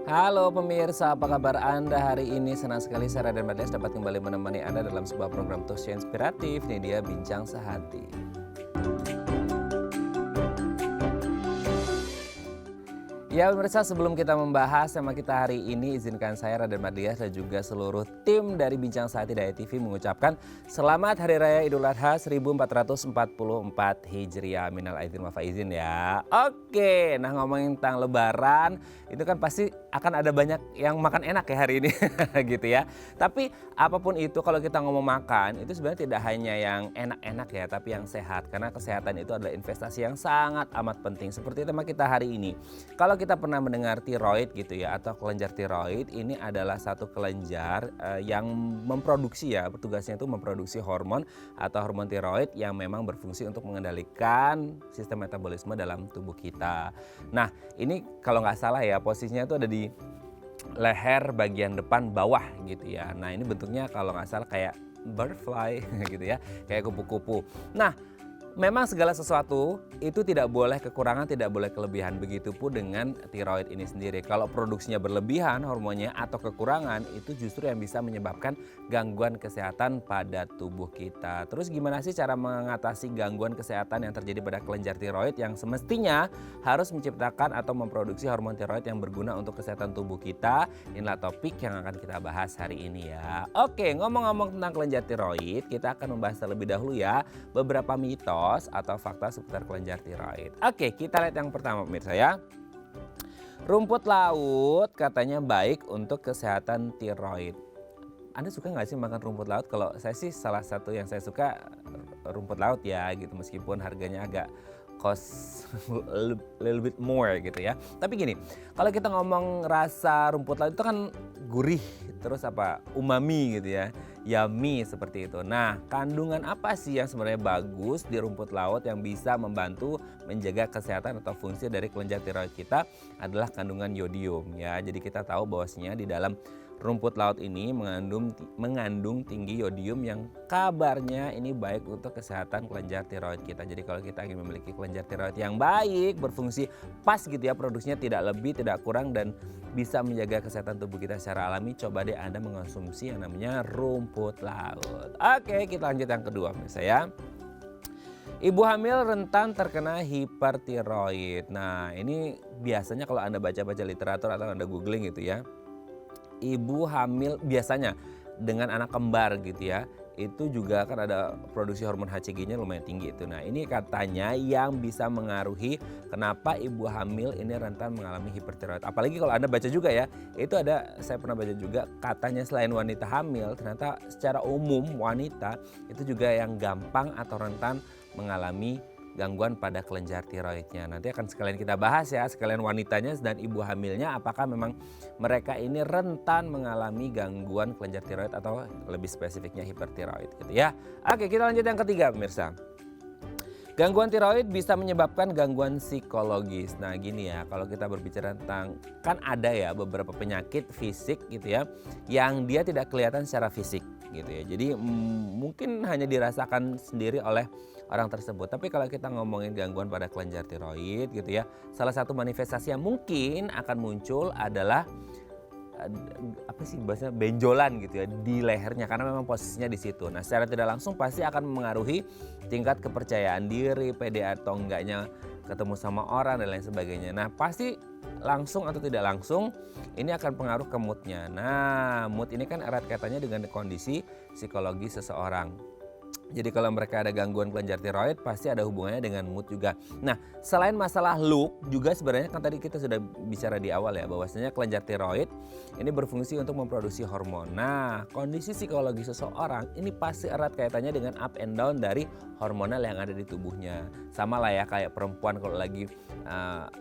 Halo pemirsa, apa kabar Anda hari ini? Senang sekali saya Raden Madias dapat kembali menemani Anda dalam sebuah program talk show inspiratif. Ini dia Bincang Sehati. Ya pemirsa, sebelum kita membahas tema kita hari ini, izinkan saya Raden Madias dan juga seluruh tim dari Bincang Sehati Daya TV mengucapkan Selamat Hari Raya Idul Adha 1444 Hijriah. Minal aidin wal faizin ya. Oke, nah ngomongin tentang Lebaran, itu kan pasti akan ada banyak yang makan enak ya hari ini gitu ya. Tapi apapun itu kalau kita ngomong makan, itu sebenarnya tidak hanya yang enak-enak ya, tapi yang sehat. Karena kesehatan itu adalah investasi yang sangat amat penting. Seperti tema kita hari ini. Kalau kita pernah mendengar tiroid gitu ya atau kelenjar tiroid, ini adalah satu kelenjar yang memproduksi ya, tugasnya itu memproduksi hormon atau hormon tiroid yang memang berfungsi untuk mengendalikan sistem metabolisme dalam tubuh kita. Nah ini kalau nggak salah ya posisinya itu ada di leher bagian depan bawah gitu ya. Nah ini bentuknya kalau nggak salah kayak butterfly gitu ya, kayak kupu-kupu. Nah memang segala sesuatu itu tidak boleh kekurangan, tidak boleh kelebihan. Begitupun dengan tiroid ini sendiri. Kalau produksinya berlebihan hormonnya atau kekurangan, itu justru yang bisa menyebabkan gangguan kesehatan pada tubuh kita. Terus gimana sih cara mengatasi gangguan kesehatan yang terjadi pada kelenjar tiroid yang semestinya harus menciptakan atau memproduksi hormon tiroid yang berguna untuk kesehatan tubuh kita? Inilah topik yang akan kita bahas hari ini ya. Oke, ngomong-ngomong tentang kelenjar tiroid, kita akan membahas terlebih dahulu ya beberapa mitos atau fakta seputar kelenjar tiroid. Oke, kita lihat yang pertama pemirsa ya. Rumput laut katanya baik untuk kesehatan tiroid. Anda suka nggak sih makan rumput laut? Kalau saya sih salah satu yang saya suka rumput laut ya gitu, meskipun harganya agak cost little bit more gitu ya. Tapi gini, kalau kita ngomong rasa rumput laut itu kan gurih, terus apa umami gitu ya, yummy seperti itu. Nah, kandungan apa sih yang sebenarnya bagus di rumput laut yang bisa membantu menjaga kesehatan atau fungsi dari kelenjar tiroid kita adalah kandungan yodium ya. Jadi kita tahu bahwasanya di dalam rumput laut ini mengandung tinggi yodium yang kabarnya ini baik untuk kesehatan kelenjar tiroid kita. Jadi kalau kita ingin memiliki kelenjar tiroid yang baik, berfungsi pas gitu ya, produksinya tidak lebih, tidak kurang dan bisa menjaga kesehatan tubuh kita secara alami, coba deh Anda mengonsumsi yang namanya rumput laut. Oke, kita lanjut yang kedua pemirsa ya. Ibu hamil rentan terkena hipertiroid. Nah, ini biasanya kalau Anda baca-baca literatur atau Anda googling gitu ya. Ibu hamil biasanya dengan anak kembar gitu ya, itu juga kan ada produksi hormon HCG-nya lumayan tinggi itu. Nah ini katanya yang bisa mengaruhi kenapa ibu hamil ini rentan mengalami hipertiroid. Apalagi kalau Anda baca juga ya, itu ada, saya pernah baca juga katanya selain wanita hamil, ternyata secara umum wanita itu juga yang gampang atau rentan mengalami gangguan pada kelenjar tiroidnya. Nanti akan sekalian kita bahas ya, sekalian wanitanya dan ibu hamilnya apakah memang mereka ini rentan mengalami gangguan kelenjar tiroid atau lebih spesifiknya hipertiroid gitu ya. Oke, kita lanjut yang ketiga pemirsa. Gangguan tiroid bisa menyebabkan gangguan psikologis. Nah gini ya, kalau kita berbicara tentang, kan ada ya beberapa penyakit fisik gitu ya, yang dia tidak kelihatan secara fisik gitu ya. Jadi mungkin hanya dirasakan sendiri oleh orang tersebut. Tapi kalau kita ngomongin gangguan pada kelenjar tiroid gitu ya, salah satu manifestasi yang mungkin akan muncul adalah apa sih bahasanya, benjolan gitu ya di lehernya karena memang posisinya di situ. Nah, secara tidak langsung pasti akan mengaruhi tingkat kepercayaan diri, pede atau enggaknya ketemu sama orang dan lain sebagainya. Nah, pasti langsung atau tidak langsung ini akan pengaruh ke moodnya. Nah, mood ini kan erat kaitannya dengan kondisi psikologi seseorang. Jadi kalau mereka ada gangguan kelenjar tiroid pasti ada hubungannya dengan mood juga. Nah, selain masalah look juga sebenarnya kan tadi kita sudah bicara di awal ya bahwasanya kelenjar tiroid ini berfungsi untuk memproduksi hormon. Nah, kondisi psikologi seseorang ini pasti erat kaitannya dengan up and down dari hormonal yang ada di tubuhnya. Sama lah ya kayak perempuan kalau lagi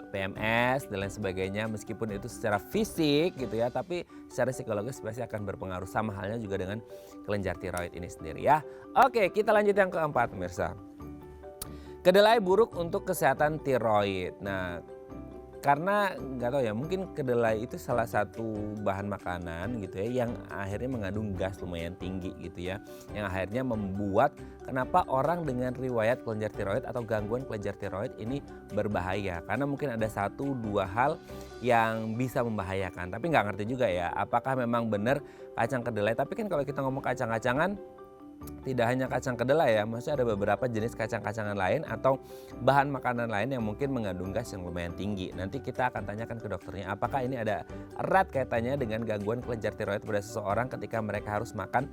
PMS dan lain sebagainya, meskipun itu secara fisik gitu ya, tapi secara psikologis pasti akan berpengaruh. Sama halnya juga dengan kelenjar tiroid ini sendiri ya. Oke, kita lanjut yang keempat pemirsa. Kedelai buruk untuk kesehatan tiroid. Nah, karena nggak tahu ya, mungkin kedelai itu salah satu bahan makanan gitu ya yang akhirnya mengandung gas lumayan tinggi gitu ya. Yang akhirnya membuat kenapa orang dengan riwayat kelenjar tiroid atau gangguan kelenjar tiroid ini berbahaya. Karena mungkin ada 1-2 hal yang bisa membahayakan. Tapi nggak ngerti juga ya apakah memang benar kacang kedelai. Tapi kan kalau kita ngomong kacang-kacangan, tidak hanya kacang kedelai ya, maksudnya ada beberapa jenis kacang-kacangan lain atau bahan makanan lain yang mungkin mengandung gas yang lumayan tinggi. Nanti kita akan tanyakan ke dokternya apakah ini ada erat kaitannya dengan gangguan kelenjar tiroid pada seseorang ketika mereka harus makan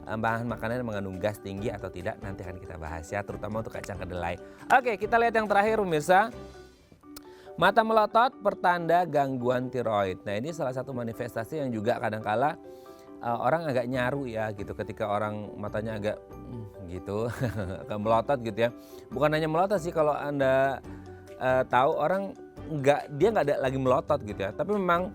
bahan makanan yang mengandung gas tinggi atau tidak. Nanti akan kita bahas ya, terutama untuk kacang kedelai. Oke, kita lihat yang terakhir pemirsa. Mata melotot pertanda gangguan tiroid. Nah, ini salah satu manifestasi yang juga kadangkala orang agak nyaru ya gitu, ketika orang matanya agak gitu agak melotot gitu ya. Bukan hanya melotot sih, kalau Anda tahu orang dia nggak ada lagi melotot gitu ya, tapi memang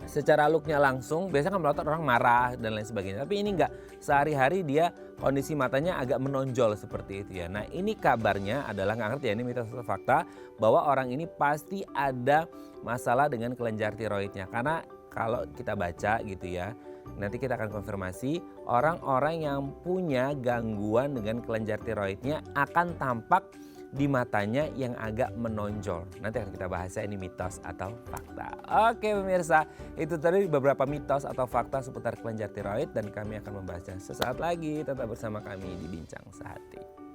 secara looknya langsung biasanya kan melotot orang marah dan lain sebagainya, tapi ini nggak, sehari-hari dia kondisi matanya agak menonjol seperti itu ya. Nah, ini kabarnya adalah, nggak ngerti ya ini mitos atau fakta, bahwa orang ini pasti ada masalah dengan kelenjar tiroidnya. Karena kalau kita baca gitu ya, nanti kita akan konfirmasi, orang-orang yang punya gangguan dengan kelenjar tiroidnya akan tampak di matanya yang agak menonjol. Nanti akan kita bahas ya, ini mitos atau fakta. Oke pemirsa, itu tadi beberapa mitos atau fakta seputar kelenjar tiroid dan kami akan membahasnya sesaat lagi. Tetap bersama kami di Bincang Sehati.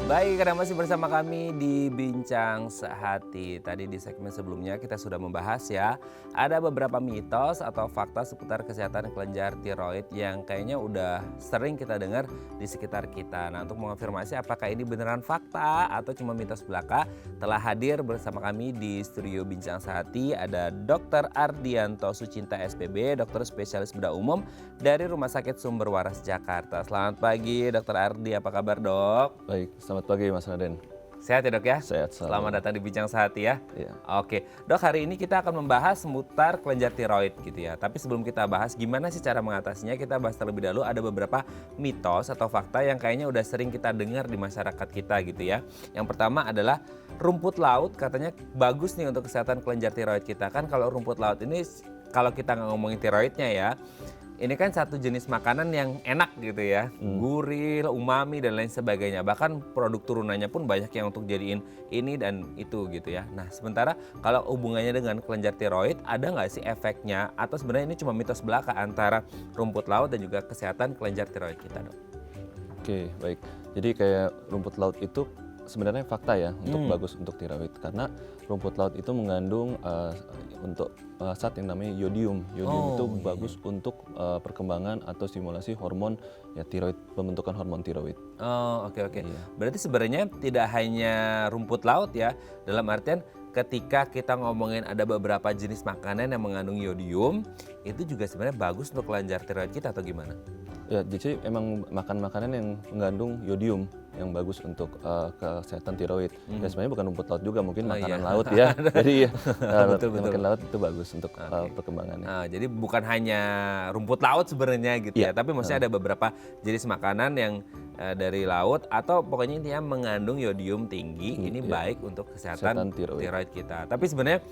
Baik, karena masih bersama kami di Bincang Sehati. Tadi di segmen sebelumnya kita sudah membahas ya, ada beberapa mitos atau fakta seputar kesehatan kelenjar tiroid yang kayaknya udah sering kita dengar di sekitar kita. Nah, untuk mengonfirmasi apakah ini beneran fakta atau cuma mitos belaka, telah hadir bersama kami di studio Bincang Sehati ada Dr. Ardianto Sucinta SPB, dokter spesialis bedah umum dari Rumah Sakit Sumber Waras Jakarta. Selamat pagi Dr. Ardi, apa kabar dok? Baik, selamat pagi Mas Raden. Sehat ya dok ya? Sehat selalu. Selamat datang di Bincang Sehati ya. Iya. Oke, dok, hari ini kita akan membahas seputar kelenjar tiroid gitu ya. Tapi sebelum kita bahas gimana sih cara mengatasinya, kita bahas terlebih dahulu ada beberapa mitos atau fakta yang kayaknya udah sering kita dengar di masyarakat kita gitu ya. Yang pertama adalah rumput laut katanya bagus nih untuk kesehatan kelenjar tiroid kita. Kan kalau rumput laut ini, kalau kita nggak ngomongin tiroidnya ya, ini kan satu jenis makanan yang enak gitu ya, gurih, umami dan lain sebagainya. Bahkan produk turunannya pun banyak yang untuk jadiin ini dan itu gitu ya. Nah, sementara kalau hubungannya dengan kelenjar tiroid, ada nggak sih efeknya? Atau sebenarnya ini cuma mitos belaka antara rumput laut dan juga kesehatan kelenjar tiroid kita, dok? Oke, baik. Jadi kayak rumput laut itu sebenarnya fakta ya untuk bagus untuk tiroid, karena rumput laut itu mengandung untuk zat yang namanya yodium. Yodium itu bagus untuk perkembangan atau stimulasi hormon ya tiroid, pembentukan hormon tiroid. Oh, oke. Iya. Berarti sebenarnya tidak hanya rumput laut ya, dalam artian ketika kita ngomongin ada beberapa jenis makanan yang mengandung yodium, itu juga sebenarnya bagus untuk kelenjar tiroid kita atau gimana? Ya, jadi emang makan makanan yang mengandung yodium yang bagus untuk kesehatan tiroid. Ya sebenarnya bukan rumput laut juga, mungkin makanan laut ya. Jadi Betul. makan laut itu bagus untuk perkembangannya. Nah, jadi bukan hanya rumput laut sebenarnya gitu ya, tapi maksudnya ada beberapa jenis makanan yang dari laut atau pokoknya intinya mengandung yodium tinggi, ini baik untuk kesehatan tiroid kita. Tapi sebenarnya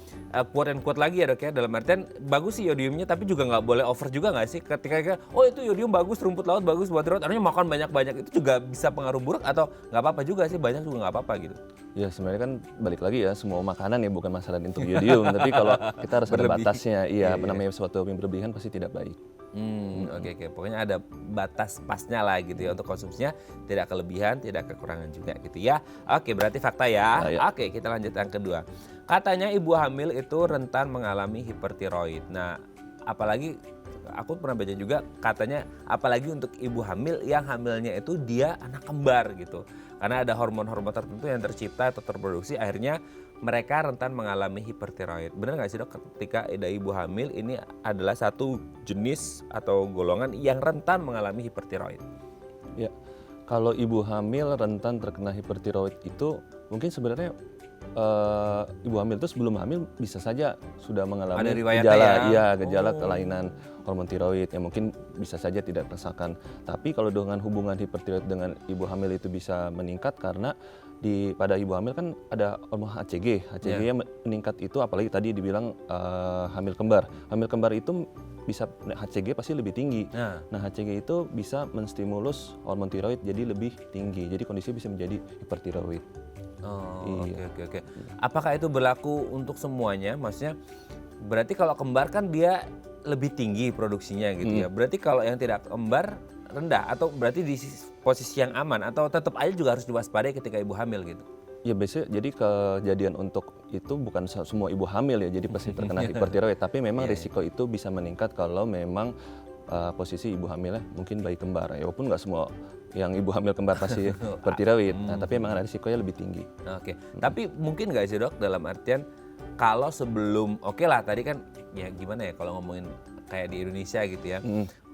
quote and quote lagi ya dok ya, dalam artian bagus sih yodiumnya, tapi juga nggak boleh over juga nggak sih ketika oh itu yodium bagus, rumput laut bagus buat tiroid, artinya makan banyak-banyak itu juga bisa pengaruh buruk atau nggak apa-apa juga sih, banyak juga nggak apa-apa gitu? Ya sebenarnya kan balik lagi ya, semua makanan ya bukan masalah untuk yodium, tapi kalau kita harus ada batasnya, namanya sesuatu yang berlebihan pasti tidak baik. Oke. Pokoknya ada batas pasnya lah gitu ya untuk konsumsinya, tidak kelebihan, tidak kekurangan juga gitu ya. Oke, berarti fakta ya. Oke, kita lanjut yang kedua. Katanya ibu hamil itu rentan mengalami hipertiroid. Nah, apalagi aku pernah baca juga katanya apalagi untuk ibu hamil yang hamilnya itu dia anak kembar gitu. Karena ada hormon-hormon tertentu yang tercipta atau terproduksi, akhirnya mereka rentan mengalami hipertiroid. Benar nggak sih dok, ketika ada ibu hamil ini adalah satu jenis atau golongan yang rentan mengalami hipertiroid? Ya, kalau ibu hamil rentan terkena hipertiroid itu mungkin sebenarnya ibu hamil itu sebelum hamil bisa saja sudah mengalami Ada riwayatnya gejala, ya? iya, gejala kelainan hormon tiroid yang mungkin bisa saja tidak rasakan. Tapi kalau dengan hubungan hipertiroid dengan ibu hamil itu bisa meningkat karena pada ibu hamil kan ada hormon HCG. HCG yang meningkat itu apalagi tadi dibilang hamil kembar. Hamil kembar itu bisa HCG pasti lebih tinggi. Nah, HCG itu bisa menstimulus hormon tiroid jadi lebih tinggi. Jadi kondisinya bisa menjadi hipertiroid. Oh, oke. Apakah itu berlaku untuk semuanya? Maksudnya berarti kalau kembar kan dia lebih tinggi produksinya gitu ya. Berarti kalau yang tidak kembar rendah atau berarti di posisi yang aman atau tetap aja juga harus diwaspadai ketika ibu hamil gitu? Ya biasanya jadi kejadian untuk itu bukan semua ibu hamil ya jadi pasti terkena hipertiroid. Tapi memang risiko itu bisa meningkat kalau memang posisi ibu hamilnya mungkin bayi kembar. Ya walaupun nggak semua yang ibu hamil kembar pasti hipertiroid. Nah, tapi memang ada risikonya lebih tinggi. Oke. Tapi mungkin nggak sih dok dalam artian kalau sebelum oke lah tadi kan ya gimana ya kalau ngomongin kayak di Indonesia gitu ya.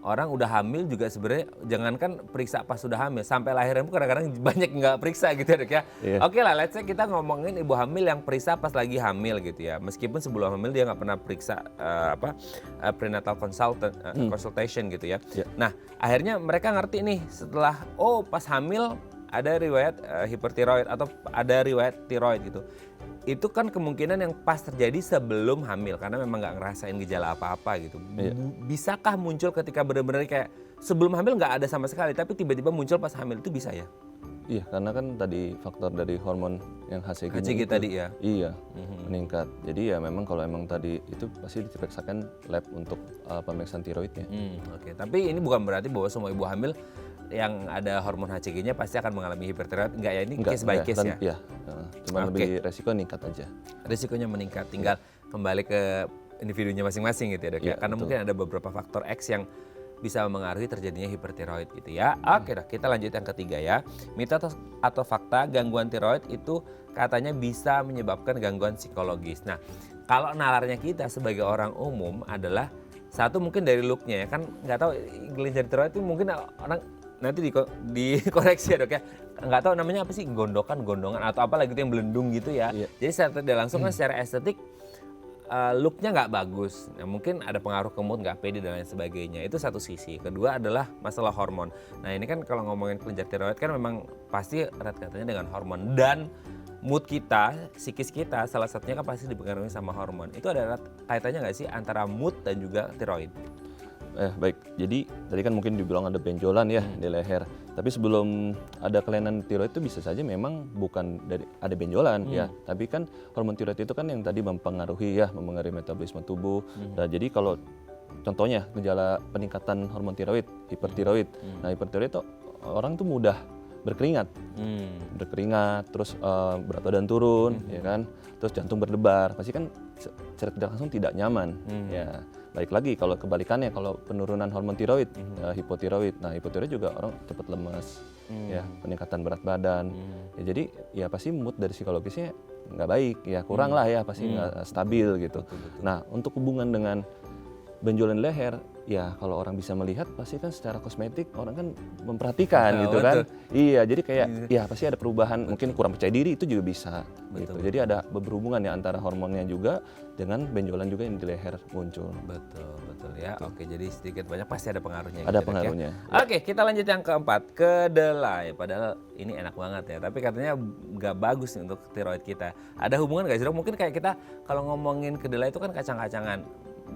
Orang udah hamil juga sebenarnya jangankan periksa pas sudah hamil sampai lahiran pun kadang-kadang banyak nggak periksa gitu ya dok ya. Oke lah, let's say kita ngomongin ibu hamil yang periksa pas lagi hamil gitu ya. Meskipun sebelum hamil dia nggak pernah periksa prenatal consultation gitu ya. Nah akhirnya mereka ngerti nih setelah pas hamil ada riwayat hipertiroid atau ada riwayat tiroid gitu. Itu kan kemungkinan yang pas terjadi sebelum hamil karena memang nggak ngerasain gejala apa-apa gitu. Bisakah muncul ketika benar-benar kayak sebelum hamil nggak ada sama sekali tapi tiba-tiba muncul pas hamil itu bisa ya? Iya, karena kan tadi faktor dari hormon yang HCG itu, tadi ya? Iya, meningkat. Jadi ya memang kalau emang tadi itu pasti diperiksakan lab untuk pemeriksaan tiroidnya. Oke. Tapi ini bukan berarti bahwa semua ibu hamil yang ada hormon HCG-nya pasti akan mengalami hipertiroid. Enggak ya, ini case by case ya? Iya, cuma lebih resiko meningkat aja. Risikonya meningkat, tinggal kembali ke individunya masing-masing gitu ya dok ya? Karena betul. mungkin ada beberapa faktor X yang bisa mempengaruhi terjadinya hipertiroid gitu ya. Oke dah, kita lanjut yang ketiga ya. Mitos atau fakta gangguan tiroid itu katanya bisa menyebabkan gangguan psikologis. Nah, kalau nalarnya kita sebagai orang umum adalah satu mungkin dari looknya ya kan nggak tahu kelenjar tiroid itu mungkin orang nanti dikoreksi ya dok ya, nggak tahu namanya apa sih gondongan atau apa lagi itu yang belendung gitu ya. Jadi secara tidak langsung kan secara estetik looknya nggak bagus. Nah, mungkin ada pengaruh ke mood, nggak pede dan lain sebagainya. Itu satu sisi. Kedua adalah masalah hormon. Nah ini kan kalau ngomongin kelenjar tiroid kan memang pasti erat katanya dengan hormon dan mood kita, psikis kita salah satunya kan pasti dipengaruhi sama hormon. Itu ada kaitannya nggak sih antara mood dan juga tiroid? Baik, jadi tadi kan mungkin dibilang ada benjolan ya di leher. Tapi sebelum ada kelainan tiroid itu bisa saja memang bukan dari ada benjolan ya. Tapi kan hormon tiroid itu kan yang tadi mempengaruhi metabolisme tubuh. Nah, jadi kalau contohnya gejala peningkatan hormon tiroid, hipertiroid. Nah, hipertiroid itu orang tuh mudah berkeringat, terus berat badan turun, ya kan, terus jantung berdebar, pasti kan secara tidak langsung tidak nyaman, ya. Baik lagi kalau kebalikannya, kalau penurunan hormon tiroid, hipotiroid, nah hipotiroid juga orang cepat lemas, ya, peningkatan berat badan, ya, jadi ya pasti mood dari psikologisnya nggak baik, ya kurang lah ya, pasti nggak stabil gitu. Nah untuk hubungan dengan benjolan leher, ya kalau orang bisa melihat pasti kan secara kosmetik orang kan memperhatikan gitu kan. Iya, jadi kayak ya pasti ada perubahan, mungkin kurang percaya diri itu juga bisa gitu. Jadi ada berhubungan ya antara hormonnya juga dengan benjolan juga yang di leher muncul. Betul ya. Oke, jadi sedikit banyak pasti ada pengaruhnya. Ada gitu, pengaruhnya. Ya? Oke, kita lanjut yang keempat, kedelai. Padahal ini enak banget ya, tapi katanya nggak bagus nih untuk tiroid kita. Ada hubungan nggak sih dok? Mungkin kayak kita kalau ngomongin kedelai itu kan kacang-kacangan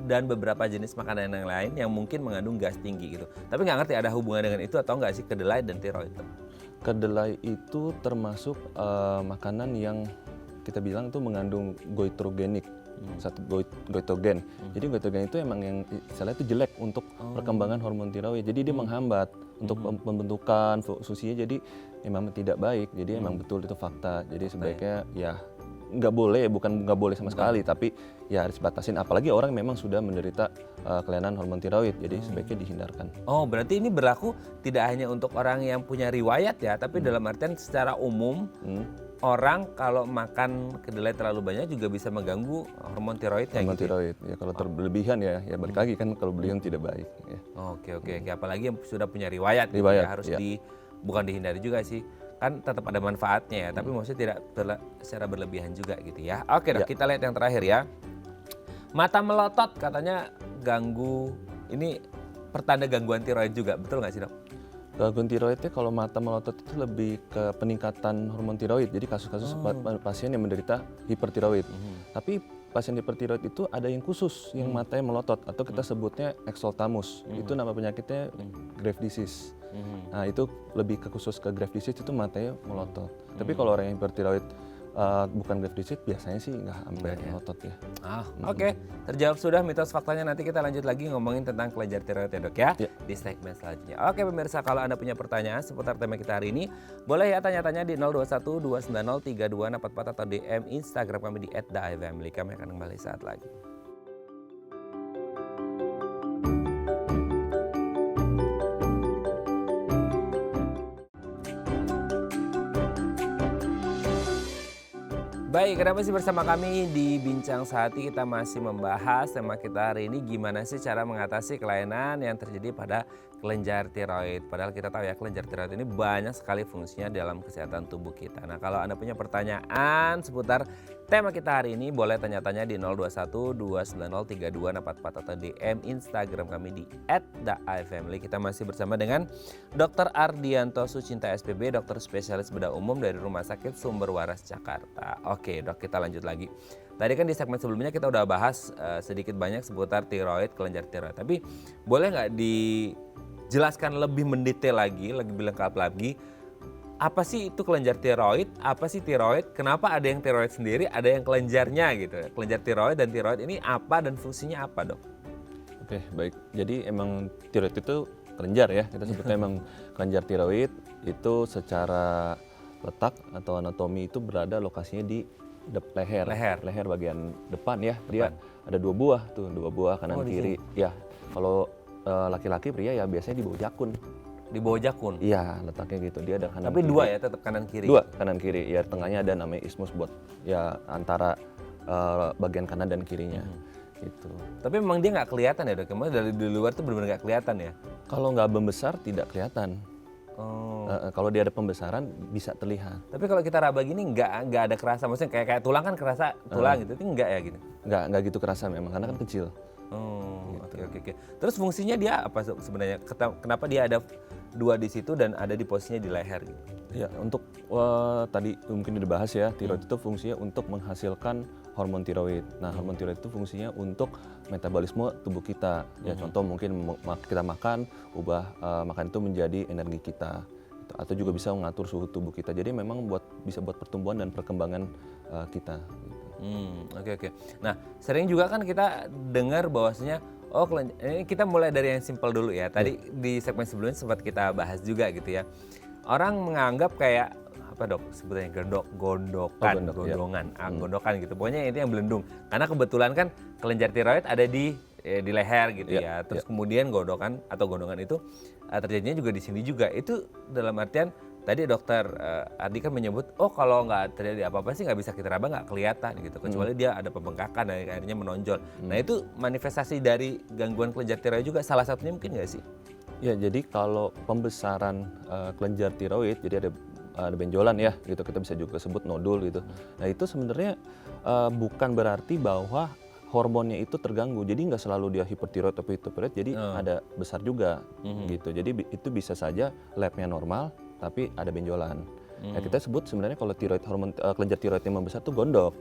dan beberapa jenis makanan yang lain yang mungkin mengandung gas tinggi gitu. Tapi nggak ngerti ada hubungan dengan itu atau nggak sih kedelai dan tiroid? Kedelai itu termasuk makanan yang kita bilang itu mengandung goitrogenik, satu goitrogen. Jadi goitrogen itu emang yang istilahnya itu jelek untuk perkembangan hormon tiroid. Jadi dia menghambat untuk pembentukan fusinya, jadi memang tidak baik. Jadi emang betul itu fakta. Jadi sebaiknya ya nggak boleh, bukan nggak boleh sama sekali, tapi ya harus batasin. Apalagi orang memang sudah menderita kelainan hormon tiroid, jadi sebaiknya dihindarkan. Oh, berarti ini berlaku tidak hanya untuk orang yang punya riwayat ya, tapi dalam artian secara umum orang kalau makan kedelai terlalu banyak juga bisa mengganggu hormon tiroidnya. Hormon gitu tiroid, ya kalau terlebihan ya balik lagi kan kalau berlebihan tidak baik. Ya. Oke. Apalagi yang sudah punya riwayat gitu ya, harus bukan dihindari juga sih. kan tetap ada manfaatnya ya, tapi maksudnya tidak secara berlebihan juga gitu ya. Oke dok, kita lihat yang terakhir ya. Mata melotot katanya ganggu, ini pertanda gangguan tiroid juga, betul nggak sih dok? Gangguan tiroidnya kalau mata melotot itu lebih ke peningkatan hormon tiroid. Jadi kasus-kasus pasien yang menderita hipertiroid. Tapi pasien hipertiroid itu ada yang khusus, yang matanya melotot atau kita sebutnya exophthalmos. Itu nama penyakitnya Graves' disease. Nah itu lebih khusus ke Graves' disease, itu matanya melotot. Tapi kalau orang yang hipertiroid bukan Graves' disease biasanya sih nggak sampai melotot ya. Oke. Terjawab sudah mitos faktanya, nanti kita lanjut lagi ngomongin tentang kelenjar tiroid ya dok ya, di segmen selanjutnya. Oke pemirsa, kalau Anda punya pertanyaan seputar tema kita hari ini, boleh ya tanya-tanya di 021 290 3244 atau DM Instagram kami di @theifamily. Kami akan kembali saat lagi. Baik, kenapa sih bersama kami di Bincang Sehati kita masih membahas tema kita hari ini, gimana sih cara mengatasi kelainan yang terjadi pada kelenjar tiroid. Padahal kita tahu ya kelenjar tiroid ini banyak sekali fungsinya dalam kesehatan tubuh kita. Nah kalau Anda punya pertanyaan seputar tema kita hari ini, boleh tanya-tanya di 021 290 3244 atau DM Instagram kami di @theifamily. Kita masih bersama dengan Dr. Ardianto Sucinta SPB, dokter spesialis bedah umum dari Rumah Sakit Sumber Waras Jakarta. Oke dok, kita lanjut lagi. Tadi kan di segmen sebelumnya kita udah bahas sedikit banyak seputar tiroid, kelenjar tiroid. Tapi boleh nggak dijelaskan lebih mendetail lagi, lebih lengkap lagi, apa sih itu kelenjar tiroid, apa sih tiroid, kenapa ada yang tiroid sendiri, ada yang kelenjarnya gitu. Kelenjar tiroid dan tiroid ini apa dan fungsinya apa dok? Oke, baik. Jadi emang tiroid itu kelenjar ya, kita sebutnya emang kelenjar tiroid itu secara letak atau anatomi itu berada lokasinya di leher bagian depan ya. Dia ada dua buah kanan kiri. Ya, kalau laki-laki pria ya biasanya di bawah jakun. Di bawah jakun? Iya, letaknya gitu. Dia ada kanan tapi kiri. Dua ya, tetap kanan kiri? Dua, kanan kiri. Ya, tengahnya ada namanya isthmus buat ya antara bagian kanan dan kirinya. Gitu. Tapi memang dia nggak kelihatan ya dok? Dari luar tuh benar-benar nggak kelihatan ya? Kalau nggak membesar tidak kelihatan. Kalau dia ada pembesaran bisa terlihat. Tapi kalau kita raba gini nggak ada kerasa, maksudnya kayak tulang kan kerasa tulang gitu, itu nggak ya gitu? Nggak gitu kerasa memang karena kan kecil. Oke. Terus fungsinya dia apa sebenarnya? Kenapa dia ada dua di situ dan ada di posisinya di leher gitu? Ya, untuk tadi mungkin udah dibahas ya, tiroid itu fungsinya untuk menghasilkan hormon tiroid. Nah, hormon tiroid itu fungsinya untuk metabolisme tubuh kita. Ya, contoh mungkin kita makan, ubah makan itu menjadi energi kita. Atau juga bisa mengatur suhu tubuh kita. Jadi memang bisa buat pertumbuhan dan perkembangan kita. Oke. Nah, sering juga kan kita dengar bahwasanya ini kita mulai dari yang simpel dulu ya. Tadi di segmen sebelumnya sempat kita bahas juga gitu ya. Orang menganggap kayak apa dok sebetulnya gondokan gitu. Pokoknya itu yang belendung. Karena kebetulan kan kelenjar tiroid ada di leher gitu ya. Terus kemudian gondokan itu terjadinya juga di sini juga. Itu dalam artian tadi dokter Ardi kan menyebut kalau nggak terjadi apa-apa sih nggak bisa kita raba, nggak kelihatan gitu. Kecuali dia ada pembengkakan dan akhirnya menonjol. Nah itu manifestasi dari gangguan kelenjar tiroid juga salah satunya mungkin nggak sih? Ya, jadi kalau pembesaran kelenjar tiroid, jadi ada benjolan ya, gitu kita bisa juga sebut nodul gitu. Nah itu sebenarnya bukan berarti bahwa hormonnya itu terganggu. Jadi nggak selalu dia hipertiroid atau hipotiroid, jadi ada besar juga gitu. Jadi itu bisa saja labnya normal, tapi ada benjolan. Ya, kita sebut sebenarnya kalau tiroid kelenjar tiroid yang membesar tuh gondok.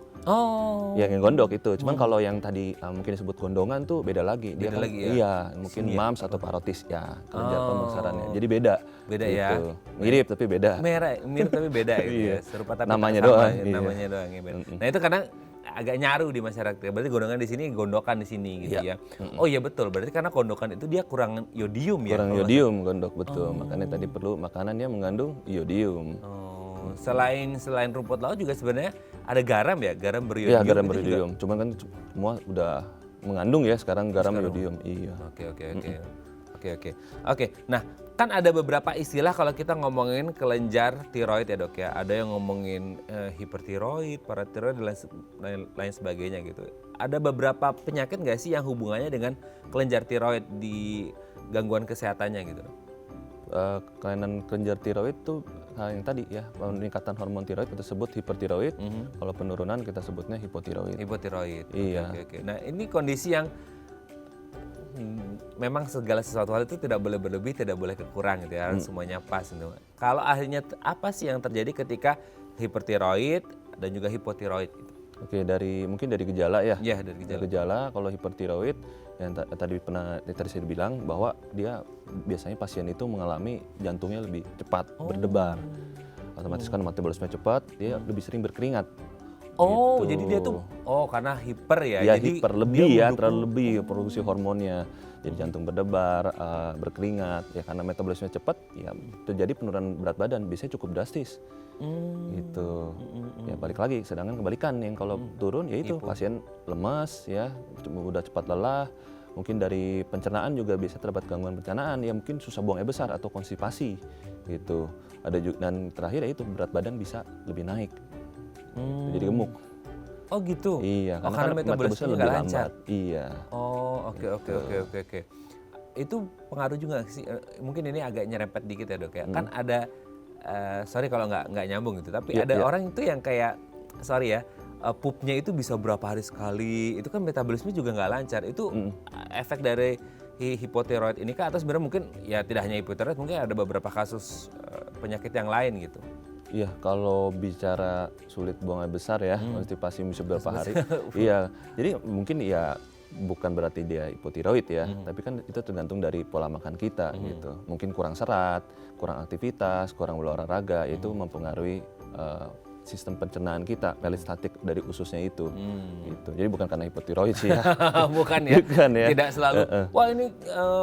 Yang gondok itu. Cuman kalau yang tadi mungkin disebut gondongan tuh beda lagi. Dia kan, iya, mungkin mams atau parotis ya kelenjar pembesarannya. Jadi beda. Beda gitu. ya. Mirip tapi beda. Mirip tapi beda gitu ya. Serupa tapi namanya sama, doang. Namanya doang ya. Nah, itu kadang agak nyaru di masyarakat. Berarti gondongan di sini, gondokan di sini gitu ya. Oh iya betul. Berarti karena gondokan itu dia kurang yodium ya. Kurang yodium gondok betul. Makanya tadi perlu makanan yang mengandung yodium. Selain rumput laut juga sebenarnya ada garam ya, garam beriodium. Iya, garam beriodium. Cuman kan semua udah mengandung ya sekarang garam iodium. Iya. Oke. Nah, kan ada beberapa istilah kalau kita ngomongin kelenjar tiroid ya dok ya. Ada yang ngomongin hipertiroid, paratiroid dan lain sebagainya gitu. Ada beberapa penyakit nggak sih yang hubungannya dengan kelenjar tiroid di gangguan kesehatannya gitu dok? Kelainan kelenjar tiroid itu yang tadi ya, peningkatan hormon tiroid kita sebut hipertiroid, kalau penurunan kita sebutnya hipotiroid. Hipotiroid. Iya. Oke. Nah, ini kondisi yang memang segala sesuatu hal itu tidak boleh berlebih, tidak boleh kekurang gitu ya, harus semuanya pas gitu. Kalau akhirnya apa sih yang terjadi ketika hipertiroid dan juga hipotiroid gitu? Oke, mungkin dari gejala ya. Iya, dari gejala. Dari gejala kalau hipertiroid yang tadi saya bilang bahwa dia biasanya pasien itu mengalami jantungnya lebih cepat berdebar. Otomatis kan metabolisme cepat, dia lebih sering berkeringat. Oh, Gitu. jadi dia tuh karena hiper ya. Ya Jadi hiper dia lebih ya, mendukung- terlalu lebih produksi hormonnya. Jadi jantung berdebar, berkeringat. Ya karena metabolisme cepat, ya terjadi penurunan berat badan. Biasanya cukup drastis. Gitu. Ya balik lagi, sedangkan kebalikan yang kalau turun yaitu pasien lemas ya, mudah cepat lelah. Mungkin dari pencernaan juga bisa terdapat gangguan pencernaan, ya mungkin susah buang air besar atau konstipasi gitu. Ada juga, dan terakhir yaitu berat badan bisa lebih naik. Jadi gemuk. Oh gitu. Iya, Karena metabolisme lebih nggak lancar. lambat. Iya. Oh, oke. Itu pengaruh juga nggak sih? Mungkin ini agak nyerempet dikit ya dok ya. Kan ada, sorry kalau nggak nyambung gitu. Tapi Iya, ada iya. orang itu yang kayak, sorry ya, pupnya itu bisa berapa hari sekali. Itu kan metabolisme juga nggak lancar. Itu efek dari hipotiroid ini kah? Atau sebenarnya mungkin ya tidak hanya hipotiroid, mungkin ada beberapa kasus penyakit yang lain gitu. Iya, kalau bicara sulit buang air besar ya, konstipasi bisa beberapa hari. Iya, jadi mungkin ya bukan berarti dia hipotiroid ya, tapi kan itu tergantung dari pola makan kita gitu. Mungkin kurang serat, kurang aktivitas, kurang berolahraga, itu mempengaruhi sistem pencernaan kita, peristaltik dari ususnya itu. Gitu. Jadi bukan karena hipotiroid sih ya. Bukan ya? Bukan ya. Tidak selalu, wah ini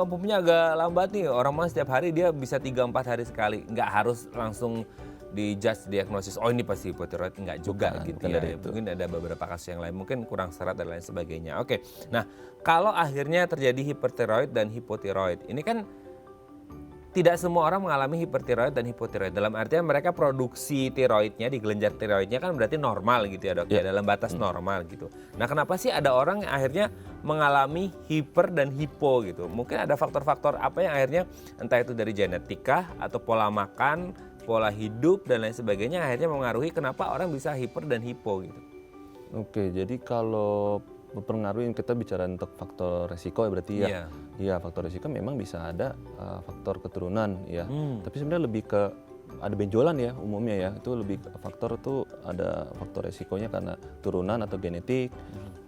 pupnya agak lambat nih, orang mah setiap hari dia bisa 3-4 hari sekali. Nggak harus langsung di-judge diagnosis, oh ini pasti hipotiroid, enggak juga gitu bukan ya. dari itu. Mungkin ada beberapa kasus yang lain, mungkin kurang serat dan lain sebagainya. Oke, nah kalau akhirnya terjadi hipertiroid dan hipotiroid, ini kan tidak semua orang mengalami hipertiroid dan hipotiroid. Dalam artian mereka produksi tiroidnya di kelenjar tiroidnya kan berarti normal gitu ya dok, ya dalam batas normal gitu. Nah kenapa sih ada orang yang akhirnya mengalami hiper dan hipo gitu? Mungkin ada faktor-faktor apa yang akhirnya entah itu dari genetika atau pola makan, pola hidup dan lain sebagainya akhirnya mengaruhi kenapa orang bisa hiper dan hipo gitu. Oke, jadi kalau mempengaruhi kita bicara untuk faktor resiko ya berarti ya. Iya. Iya, faktor resiko memang bisa ada faktor keturunan ya. Tapi sebenarnya lebih ke ada benjolan ya umumnya ya. Itu lebih faktor tuh ada faktor resikonya karena turunan atau genetik.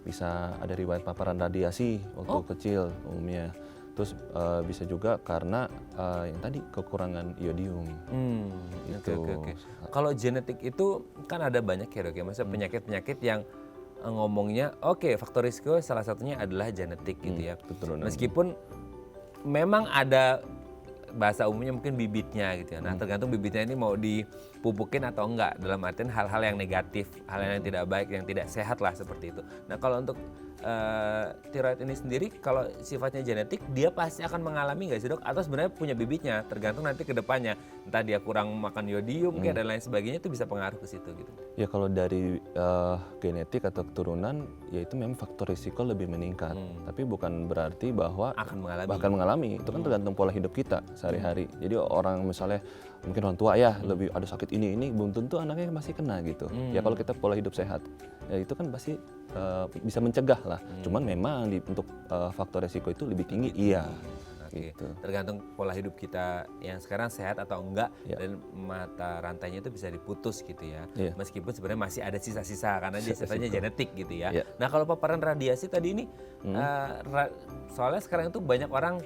Bisa ada riwayat paparan radiasi waktu kecil umumnya. Terus bisa juga karena yang tadi kekurangan iodium. Oke. Kalau genetik itu kan ada banyak ya dok ya, maksudnya penyakit-penyakit yang ngomongnya faktor risiko salah satunya adalah genetik gitu ya. keturunan. Meskipun memang ada bahasa umumnya mungkin bibitnya gitu ya. Nah tergantung bibitnya ini mau dipupukin atau enggak, dalam artian hal-hal yang negatif, hal yang tidak baik, yang tidak sehat lah seperti itu. Nah kalau untuk tiroid ini sendiri kalau sifatnya genetik dia pasti akan mengalami nggak sih dok? Atau sebenarnya punya bibitnya, tergantung nanti ke depannya. Entah dia kurang makan yodium mungkin dan lain sebagainya, itu bisa pengaruh ke situ gitu. Ya kalau dari genetik atau keturunan ya itu memang faktor risiko lebih meningkat. Tapi bukan berarti bahwa Akan mengalami. bahkan mengalami. Itu kan tergantung pola hidup kita sehari-hari. Jadi orang misalnya mungkin orang tua ya lebih ada sakit ini belum tentu anaknya masih kena gitu. Ya kalau kita pola hidup sehat ya itu kan pasti bisa mencegah lah. Cuman memang untuk faktor risiko itu lebih tinggi. Iya. Oke. Gitu. Tergantung pola hidup kita yang sekarang sehat atau enggak, Ya. dan mata rantainya itu bisa diputus gitu ya. Iya. Meskipun sebenarnya masih ada sisa-sisa karena dia sifatnya genetik gitu ya. Iya. Nah kalau paparan radiasi tadi ini, soalnya sekarang itu banyak orang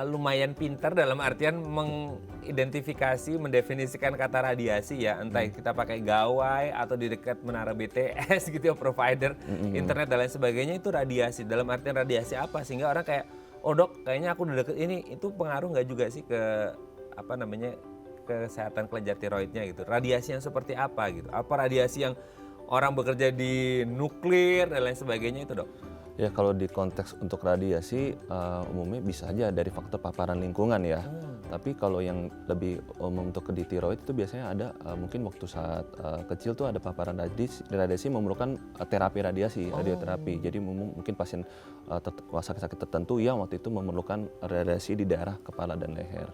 lumayan pintar dalam artian mengidentifikasi, mendefinisikan kata radiasi ya. Entah kita pakai gawai atau di dekat menara BTS gitu ya, provider internet dan lain sebagainya, itu radiasi. Dalam artian radiasi apa? Sehingga orang kayak, oh dok, kayaknya aku udah deket ini, itu pengaruh nggak juga sih ke kesehatan kelenjar tiroidnya gitu? Radiasi yang seperti apa gitu? Apa radiasi yang orang bekerja di nuklir dan lain sebagainya itu dok? Ya kalau di konteks untuk radiasi umumnya bisa aja dari faktor paparan lingkungan ya. Tapi kalau yang lebih umum untuk di tiroid itu biasanya ada mungkin waktu saat kecil tuh ada paparan radiasi memerlukan terapi radiasi, radioterapi. Jadi mungkin pasien sakit-sakit tertentu yang waktu itu memerlukan radiasi di daerah kepala dan leher.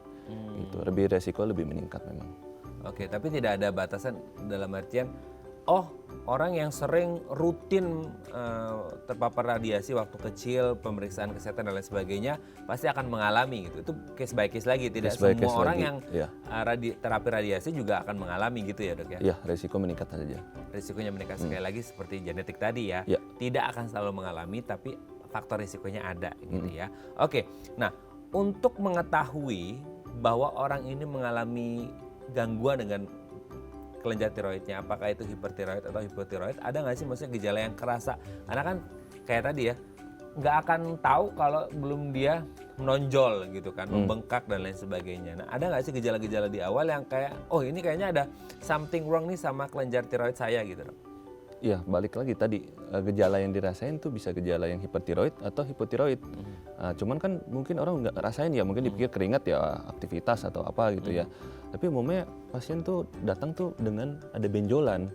Gitu. Resiko lebih meningkat memang. Oke, tapi tidak ada batasan dalam artian, oh orang yang sering rutin terpapar radiasi waktu kecil, pemeriksaan kesehatan dan lain sebagainya pasti akan mengalami gitu. Itu case by case lagi, tidak Case by semua case orang lagi, yang iya. terapi radiasi juga akan mengalami gitu ya dok ya? Iya, resiko meningkat saja. Risikonya meningkat sekali lagi seperti genetik tadi ya, Ya. tidak akan selalu mengalami tapi faktor risikonya ada gitu ya. Oke, nah untuk mengetahui bahwa orang ini mengalami gangguan dengan kelenjar tiroidnya, apakah itu hipertiroid atau hipotiroid, ada nggak sih maksudnya gejala yang kerasa? Karena kan kayak tadi ya, nggak akan tahu kalau belum dia menonjol gitu kan, membengkak dan lain sebagainya. Nah ada nggak sih gejala-gejala di awal yang kayak, oh ini kayaknya ada something wrong nih sama kelenjar tiroid saya gitu dok? Iya, balik lagi tadi gejala yang dirasain tuh bisa gejala yang hipertiroid atau hipotiroid. Nah, cuman kan mungkin orang nggak rasain ya, mungkin dipikir keringat ya aktivitas atau apa gitu ya. Tapi umumnya pasien tuh datang tuh dengan ada benjolan,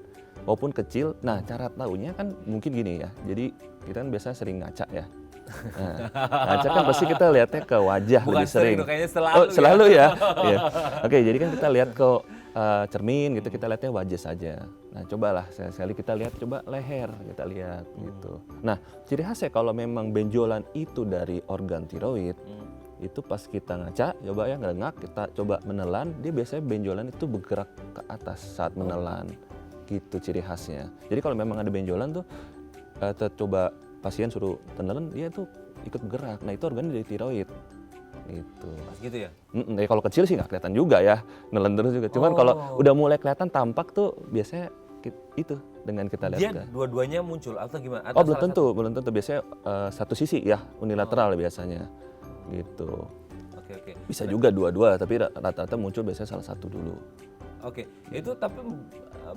walaupun kecil. Nah, cara taunya kan mungkin gini ya. Jadi kita kan biasa sering ngaca ya. Nah, ngaca kan pasti kita lihatnya ke wajah Bukan lebih sering. dok, kayaknya selalu Oh, selalu ya. Iya. Oke, jadi kan kita lihat ke cermin gitu, kita lihatnya wajah saja. Nah, cobalah sekali-sekali kita lihat, coba leher kita lihat gitu. Nah, ciri khasnya kalau memang benjolan itu dari organ tiroid, itu pas kita ngaca, coba ya ngelengak, kita coba menelan, dia biasanya benjolan itu bergerak ke atas saat menelan. Gitu ciri khasnya. Jadi kalau memang ada benjolan tuh, coba pasien suruh tenelan, dia tuh ikut bergerak. Nah, itu organnya dari tiroid. Gitu. Pas gitu ya? Ya kalau kecil sih nggak kelihatan juga ya, nelen terus juga. Cuman kalau udah mulai kelihatan tampak tuh biasanya itu dengan kita lihat. Dia dua-duanya muncul atau gimana? Atau Oh belum tentu, belum tentu. Biasanya satu sisi ya, unilateral biasanya. Gitu. Oke. Bisa juga dua-dua, tapi rata-rata muncul biasanya salah satu dulu. Oke, itu tapi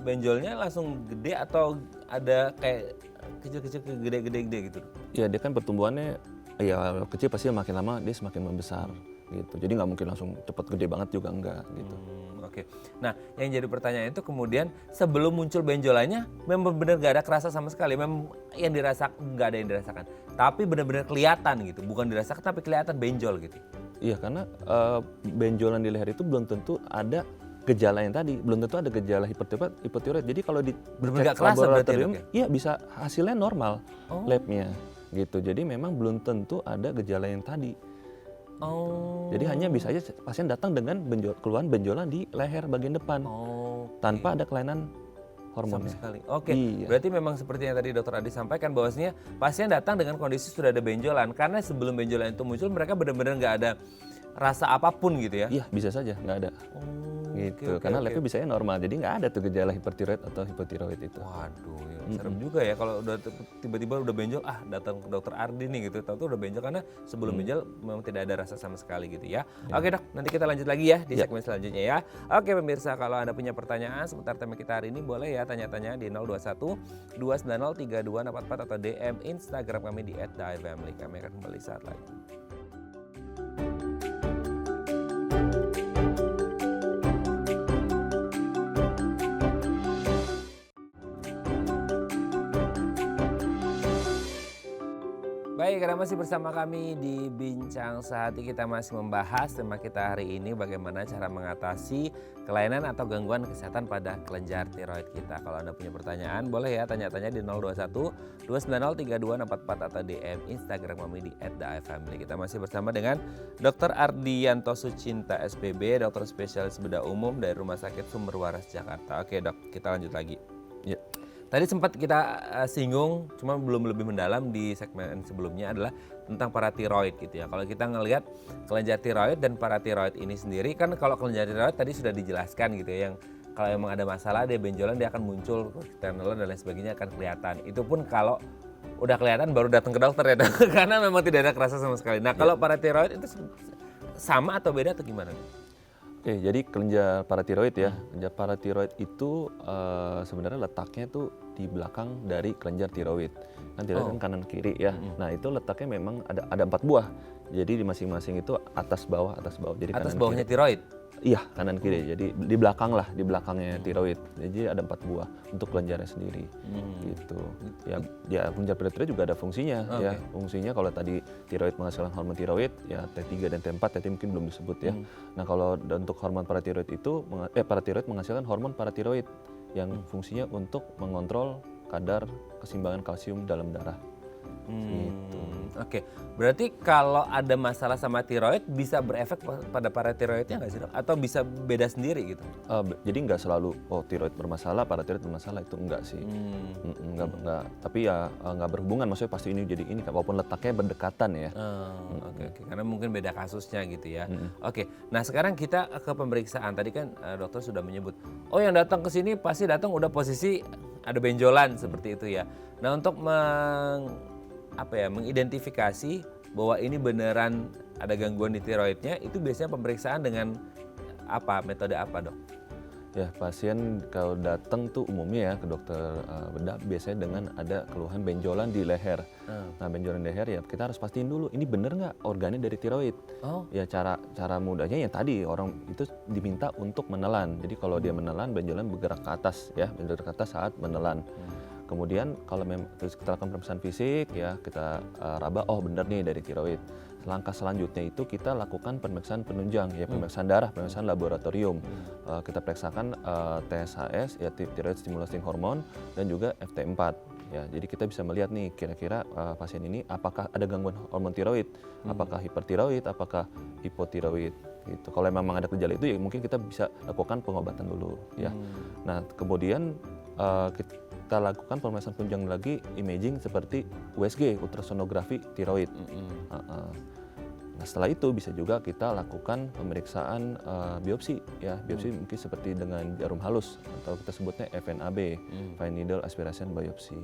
benjolnya langsung gede atau ada kayak kecil-kecil ke gede-gede gitu? Ya dia kan pertumbuhannya ya kecil pasti makin lama dia semakin membesar gitu. Jadi nggak mungkin langsung cepet gede banget juga enggak gitu. Oke. Nah, yang jadi pertanyaan itu kemudian sebelum muncul benjolannya memang benar nggak ada kerasa sama sekali. Memang yang dirasakan nggak ada yang dirasakan. Tapi benar-benar kelihatan gitu. Bukan dirasakan tapi kelihatan benjol gitu. Iya karena benjolan di leher itu belum tentu ada gejala yang tadi, belum tentu ada gejala hipotiroid. Jadi kalau di Benar-benar cek nggak kerasa berarti, laboratorium, dok, ya? iya bisa hasilnya normal labnya gitu. Jadi memang belum tentu ada gejala yang tadi. Oh. Jadi hanya bisa aja pasien datang dengan keluhan benjolan di leher bagian depan tanpa ada kelainan hormonnya. Sama sekali. Oke, Iya. berarti memang seperti yang tadi Dokter Adi sampaikan bahwasanya pasien datang dengan kondisi sudah ada benjolan karena sebelum benjolan itu muncul mereka benar-benar nggak ada rasa apapun gitu ya. Iya bisa saja nggak ada. Gitu. Karena labnya bisanya normal, jadi nggak ada tuh gejala hipertiroid atau hipotiroid itu. Waduh, ya, serem juga ya kalau udah tiba-tiba udah benjol, datang ke Dokter Ardi nih gitu, tahu tuh udah benjol karena sebelum benjol memang tidak ada rasa sama sekali gitu ya. Oke dok, nanti kita lanjut lagi ya di segmen selanjutnya ya. Oke pemirsa, kalau Anda punya pertanyaan seputar tema kita hari ini boleh ya tanya-tanya di 021 290 3244 atau DM Instagram kami di @daifamily. Kami akan kembali saat lagi. Baik, karena masih bersama kami di Bincang Sehati, kita masih membahas tema kita hari ini bagaimana cara mengatasi kelainan atau gangguan kesehatan pada kelenjar tiroid kita. Kalau Anda punya pertanyaan boleh ya tanya-tanya di 021 290 3244 atau DM Instagram kami di @daifamily. Kita masih bersama dengan Dr. Ardianto Sucinta SPB, dokter spesialis bedah umum dari Rumah Sakit Sumber Waras Jakarta. Oke dok, kita lanjut lagi. Ya. Tadi sempat kita singgung, cuma belum lebih mendalam di segmen sebelumnya adalah tentang paratiroid gitu ya. Kalau kita ngelihat kelenjar tiroid dan paratiroid ini sendiri kan kalau kelenjar tiroid tadi sudah dijelaskan gitu ya, yang kalau emang ada masalah dia benjolan dia akan muncul, kita nelan dan lain sebagainya akan kelihatan. Itu pun kalau udah kelihatan baru datang ke dokter ya karena memang tidak ada kerasa sama sekali. Nah kalau paratiroid itu sama atau beda atau gimana? Oke, jadi kelenjar paratiroid ya. Kelenjar paratiroid itu sebenarnya letaknya tuh di belakang dari kelenjar tiroid. Kan tiroid kan kanan kiri ya. Nah itu letaknya memang ada 4 buah. Jadi di masing-masing itu atas bawah. Jadi atas kanan bawahnya kiri. tiroid? Iya, kanan kiri. Jadi di belakang lah, di belakangnya tiroid. Jadi ada 4 buah untuk kelenjarnya sendiri. Gitu. Ya kelenjar paratiroid juga ada fungsinya ya. Fungsinya kalau tadi tiroid menghasilkan hormon tiroid, ya T3 dan T4 tadi mungkin belum disebut ya. Nah, kalau untuk hormon paratiroid itu paratiroid menghasilkan hormon paratiroid yang fungsinya untuk mengontrol kadar keseimbangan kalsium dalam darah. Gitu. Oke, berarti kalau ada masalah sama tiroid bisa berefek pada paratiroidnya nggak sih dok? Atau bisa beda sendiri gitu? Jadi nggak selalu tiroid bermasalah, paratiroid bermasalah, itu enggak sih. Nggak. Tapi ya nggak berhubungan, maksudnya pasti ini jadi ini, walaupun letaknya berdekatan ya. Oke. Karena mungkin beda kasusnya gitu ya. Oke, nah sekarang kita ke pemeriksaan. Tadi kan dokter sudah menyebut, yang datang ke sini pasti datang udah posisi ada benjolan seperti itu ya. Nah, untuk mengidentifikasi bahwa ini beneran ada gangguan di tiroidnya, itu biasanya pemeriksaan dengan metode apa dok? Ya, pasien kalau datang tuh umumnya ya ke dokter bedah biasanya dengan ada keluhan benjolan di leher. Nah, benjolan di leher ya kita harus pastiin dulu ini bener nggak organnya dari tiroid. Ya cara mudahnya yang tadi orang itu diminta untuk menelan. Jadi kalau dia menelan, benjolan bergerak ke atas ya, bergerak ke atas saat menelan. Kemudian kalau kita lakukan pemeriksaan fisik ya kita raba bener nih dari tiroid. Langkah selanjutnya itu kita lakukan pemeriksaan penunjang ya, pemeriksaan darah, pemeriksaan laboratorium. Kita periksakan TSHS ya, thyroid stimulating hormone, dan juga FT4 ya. Jadi kita bisa melihat nih kira-kira pasien ini apakah ada gangguan hormon tiroid, apakah hipertiroid, apakah hipotiroid gitu. Kalau memang ada gejala itu ya mungkin kita bisa lakukan pengobatan dulu ya. Nah, kemudian kita lakukan pemeriksaan penunjang lagi, imaging seperti USG, ultrasonografi tiroid. Nah, setelah itu bisa juga kita lakukan pemeriksaan biopsi ya, biopsi mungkin seperti dengan jarum halus atau kita sebutnya FNAB, fine needle aspiration biopsi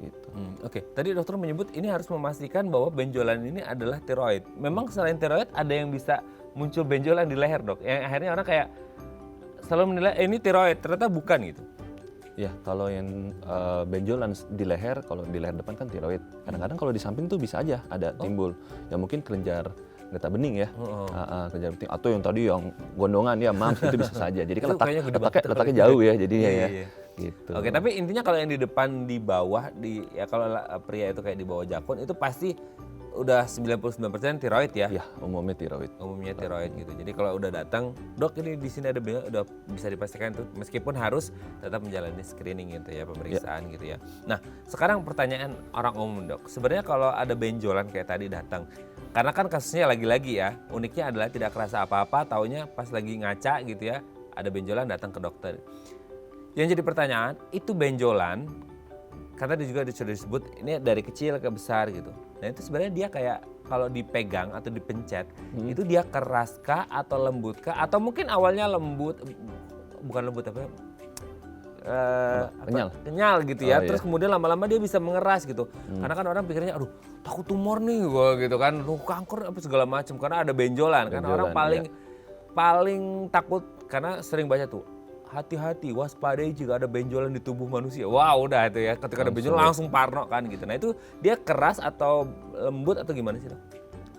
gitu. Oke, tadi dokter menyebut ini harus memastikan bahwa benjolan ini adalah tiroid. Memang selain tiroid ada yang bisa muncul benjolan di leher dok, yang akhirnya orang kayak selalu menilai ini tiroid, ternyata bukan gitu. Ya, kalau yang benjolan di leher, kalau di leher depan kan tiroid. Kadang-kadang kalau di samping tuh bisa aja ada timbul. Ya mungkin kelenjar getah bening ya, kelenjar bening. Atau yang tadi yang gondongan ya, mams, itu bisa saja. Jadi kan letaknya jauh ya jadinya ya. Gitu. Oke, tapi intinya kalau yang di depan, di bawah, kalau pria itu kayak di bawah jakun itu pasti udah 99% tiroid ya? Ya, umumnya tiroid. Umumnya tiroid gitu. Jadi kalau udah datang, dok ini di sini ada benjolan, udah bisa dipastikan itu, meskipun harus tetap menjalani screening gitu ya, pemeriksaan gitu ya. Nah, sekarang pertanyaan orang umum dok, sebenarnya kalau ada benjolan kayak tadi datang, karena kan kasusnya lagi-lagi ya, uniknya adalah tidak kerasa apa-apa, taunya pas lagi ngaca gitu ya, ada benjolan datang ke dokter. Yang jadi pertanyaan, itu benjolan, karena juga sudah disebut ini dari kecil ke besar gitu. Nah itu sebenarnya dia kayak kalau dipegang atau dipencet, itu dia keras kah atau lembut kah? Atau mungkin awalnya lembut, bukan lembut kenyal gitu ya. Terus kemudian lama-lama dia bisa mengeras gitu. Karena kan orang pikirnya, aduh takut tumor nih gitu kan, kanker apa segala macam karena ada benjolan. Karena orang paling takut karena sering baca tuh, hati-hati, waspadai jika ada benjolan di tubuh manusia. Wow, udah itu ya. Ketika ada benjolan langsung parno kan gitu. Nah itu dia keras atau lembut atau gimana sih dok?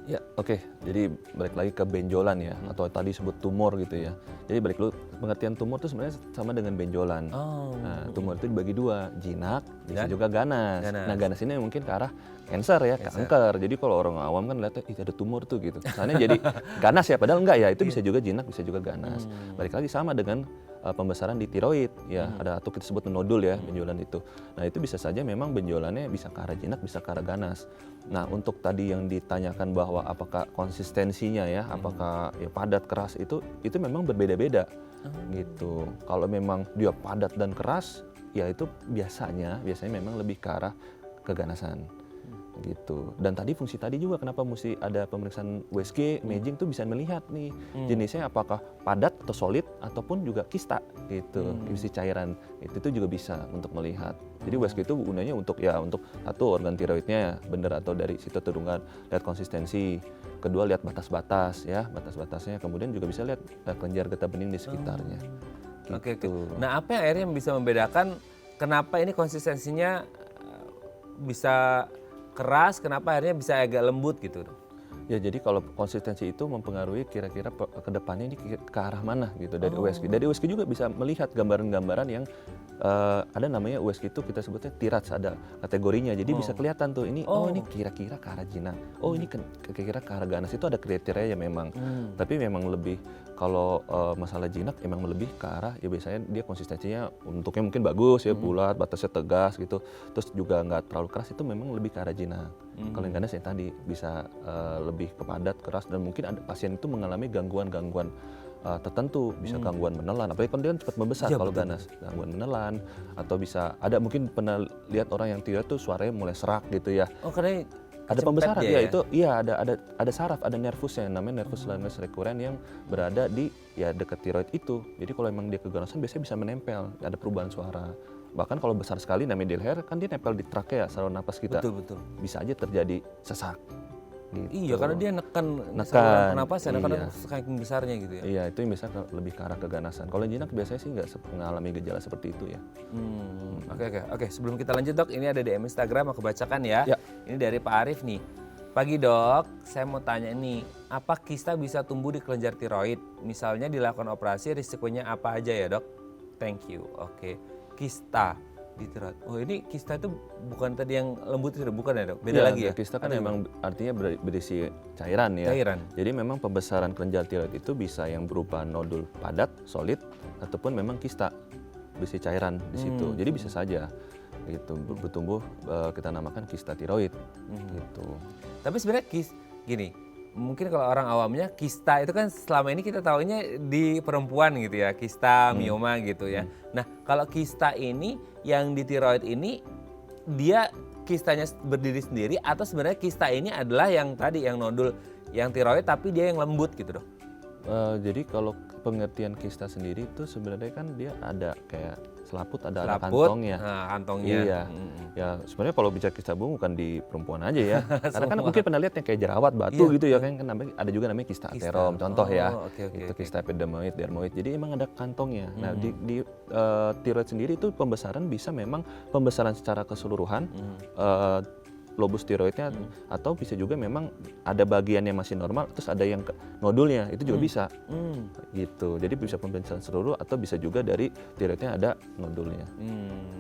Ya, oke. Jadi balik lagi ke benjolan ya, atau tadi sebut tumor gitu ya. Jadi balik dulu, pengertian tumor itu sebenarnya sama dengan benjolan. Nah, tumor itu dibagi dua, jinak, bisa juga ganas. Nah, ganas ini mungkin ke arah cancer ya, kanker. Jadi kalau orang awam kan lihatnya, itu ada tumor tuh gitu. Kesannya jadi ganas ya, padahal enggak ya. Itu bisa juga jinak, bisa juga ganas. Balik lagi sama dengan pembesaran di tiroid ya, ada atau kita sebut nodul ya, benjolan itu. Nah itu bisa saja memang benjolannya bisa ke arah jinak, bisa ke arah ganas. Nah untuk tadi yang ditanyakan bahwa apakah konsistensinya ya, apakah ya padat keras itu memang berbeda-beda gitu. Kalau memang dia padat dan keras, ya itu biasanya memang lebih ke arah keganasan. Gitu. Dan tadi fungsi tadi juga kenapa mesti ada pemeriksaan USG, imaging tuh bisa melihat nih jenisnya apakah padat atau solid ataupun juga kista gitu, isi cairan itu juga bisa untuk melihat. Jadi USG itu gunanya untuk satu organ tiroidnya benar atau dari situ terungkap, lihat konsistensi. Kedua lihat batas-batas ya, batas-batasnya. Kemudian juga bisa lihat kelenjar getah bening di sekitarnya. Gitu. Oke. Nah apa yang akhirnya bisa membedakan kenapa ini konsistensinya bisa keras, kenapa akhirnya bisa agak lembut gitu? Ya jadi kalau konsistensi itu mempengaruhi kira-kira ke depannya ini ke arah mana gitu dari USG. Dari USG juga bisa melihat gambaran-gambaran yang ada namanya USG itu kita sebutnya tirats, ada kategorinya. Jadi bisa kelihatan tuh ini ini kira-kira ke arah jinak. Oh ini kira-kira ke arah ganas, itu ada kriteria ya memang. Tapi memang lebih kalau masalah jinak emang lebih ke arah ya biasanya dia konsistensinya bentuknya mungkin bagus ya, bulat, batasnya tegas gitu. Terus juga nggak terlalu keras, itu memang lebih ke arah jinak. Kalau yang ganas yang tadi bisa lebih ke padat, keras, dan mungkin ada pasien itu mengalami gangguan-gangguan tertentu, bisa gangguan menelan, apalagi kan dia cepat membesar kalau ganas, gangguan menelan, atau bisa ada mungkin pernah lihat orang yang tiroid tuh suaranya mulai serak gitu ya. Oh, karena Ada pembesaran dia ya, ya? itu iya ada saraf, ada nervusnya yang namanya nervus laminus recurrens yang berada di ya dekat tiroid itu. Jadi kalau emang dia keganasan biasanya bisa menempel, ada perubahan suara. Bahkan kalau besar sekali namanya di leher kan dia nempel di trakea, saluran napas kita. Betul. Bisa aja terjadi sesak. Gitu. Iya, karena dia neken saluran pernapasan, kadang iya. saking besarnya gitu ya. Iya, itu yang bisa lebih ke arah keganasan. Kalau yang jinak biasanya sih nggak mengalami gejala seperti itu ya. Oke. Sebelum kita lanjut dok, ini ada DM Instagram aku bacakan ya. Ya. Ini dari Pak Arif nih. Pagi dok, saya mau tanya nih, apa kista bisa tumbuh di kelenjar tiroid? Misalnya dilakukan operasi, risikonya apa aja ya dok? Thank you. Oke, kista di tiroid. Oh ini kista itu bukan tadi yang lembut itu, bukan ya dok? Beda Ya, lagi ya? kista kan memang artinya berisi cairan ya. Cairan. Jadi memang pembesaran kelenjar tiroid itu bisa yang berupa nodul padat, solid, ataupun memang kista berisi cairan di situ. Jadi bisa saja gitu bertumbuh, kita namakan kista tiroid gitu. Tapi sebenarnya gini, mungkin kalau orang awamnya kista itu kan selama ini kita tahunya di perempuan gitu ya, kista, mioma gitu ya. Nah kalau kista ini yang di tiroid ini dia kistanya berdiri sendiri atau sebenarnya kista ini adalah yang tadi yang nodul yang tiroid tapi dia yang lembut gitu dok? Jadi kalau pengertian kista sendiri itu sebenarnya kan dia ada kayak selaput, ada Selaput, kantongnya. nah, kantongnya. Iya. Ya sebenarnya kalau bicara kista bungu bukan di perempuan aja ya. Karena kan mungkin pernah lihat yang kayak jerawat batu gitu ya kan namanya, ada juga namanya kista aterom contoh ya. Itu kista epidermoid, dermoid. Jadi emang ada kantongnya. Nah, di tiroid sendiri itu pembesaran bisa memang pembesaran secara keseluruhan. Lobus tiroidnya atau bisa juga memang ada bagian yang masih normal terus ada yang nodulnya, itu juga bisa gitu. Jadi bisa pembesaran seluruh atau bisa juga dari tiroidnya ada nodulnya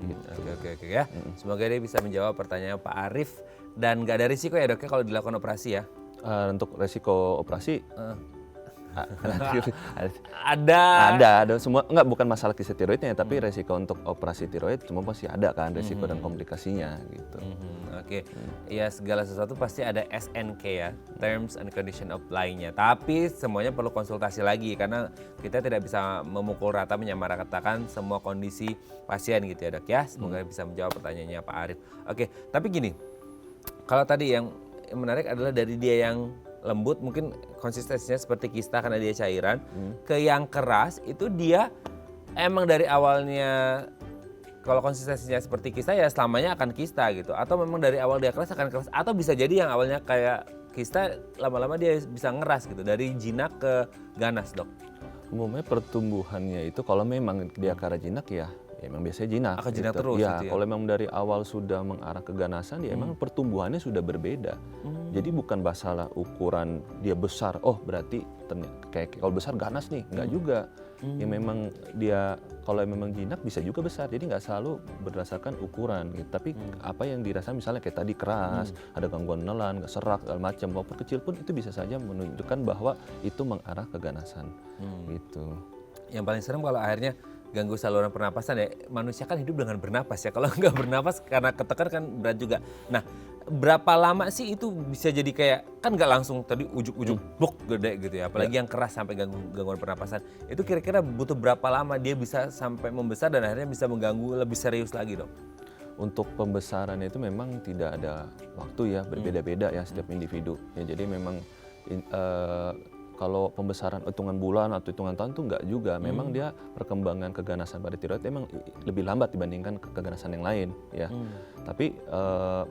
gitu. Oke ya. Semoga dia bisa menjawab pertanyaan Pak Arif dan nggak ada risiko ya dok ya kalau dilakukan operasi ya? Untuk resiko operasi ada semua, enggak, bukan masalah kista tiroidnya tapi resiko untuk operasi tiroid semua pasti ada kan resiko dan komplikasinya gitu. Oke. Ya segala sesuatu pasti ada SNK ya, terms and condition apply-nya. Tapi semuanya perlu konsultasi lagi karena kita tidak bisa memukul rata menyamaratakan semua kondisi pasien gitu ya dok ya. Semoga bisa menjawab pertanyaannya Pak Arif. Oke, tapi gini, kalau tadi yang menarik adalah dari dia yang lembut mungkin konsistensinya seperti kista karena dia cairan, ke yang keras itu dia emang dari awalnya kalau konsistensinya seperti kista ya selamanya akan kista gitu, atau memang dari awal dia keras akan keras, atau bisa jadi yang awalnya kayak kista lama-lama dia bisa ngeras gitu dari jinak ke ganas dok. Umumnya pertumbuhannya itu kalau memang dia ke arah jinak ya emang biasanya jinak. Akan jinak gitu. terus Ya, gitu ya? kalau memang dari awal sudah mengarah ke ganasan ya emang pertumbuhannya sudah berbeda. Jadi bukan masalah ukuran dia besar, oh berarti ternyata kayak kalau besar ganas nih, enggak juga. Ya memang dia kalau memang jinak bisa juga besar, jadi nggak selalu berdasarkan ukuran gitu. Tapi apa yang dirasa misalnya kayak tadi keras, ada gangguan menelan, nggak serak, segala macam, walaupun kecil pun itu bisa saja menunjukkan bahwa itu mengarah ke ganasan gitu. Yang paling serem kalau akhirnya ganggu saluran pernapasan ya, manusia kan hidup dengan bernapas ya, kalau nggak bernapas karena ketekan kan berat juga. Nah berapa lama sih itu bisa jadi kayak, kan nggak langsung tadi ujuk-ujuk blok gede gitu ya, apalagi yang keras sampai gangguan pernapasan, itu kira-kira butuh berapa lama dia bisa sampai membesar dan akhirnya bisa mengganggu lebih serius lagi dok? Untuk pembesaran itu memang tidak ada waktu ya, berbeda-beda ya setiap individu. Ya, jadi memang kalau pembesaran hitungan bulan atau hitungan tahun itu enggak juga. Memang dia perkembangan keganasan pada tiroid memang lebih lambat dibandingkan keganasan yang lain ya. Tapi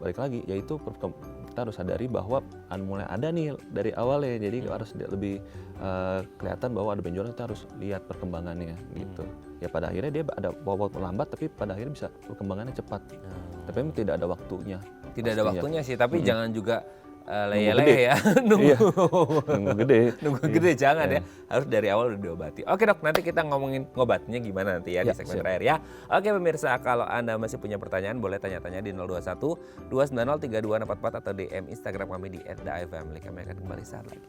balik lagi yaitu kita harus sadari bahwa mulai ada nih dari awalnya. Jadi harus lebih kelihatan bahwa ada benjolan, kita harus lihat perkembangannya gitu. Ya pada akhirnya dia ada walaupun lambat tapi pada akhirnya bisa perkembangannya cepat. Tapi memang tidak ada waktunya. Tidak ada waktunya sih, tapi jangan juga leyeh ya. Iya, nunggu gede. Nunggu Iya, gede jangan iya. ya. Harus dari awal udah diobati. Oke dok, nanti kita ngomongin ngobatnya gimana nanti ya di Ya, segmen siap. terakhir ya. Oke pemirsa, kalau Anda masih punya pertanyaan boleh tanya-tanya di 021 290 3244 atau DM Instagram kami di @daifamily. Kami akan kembali saat lagi.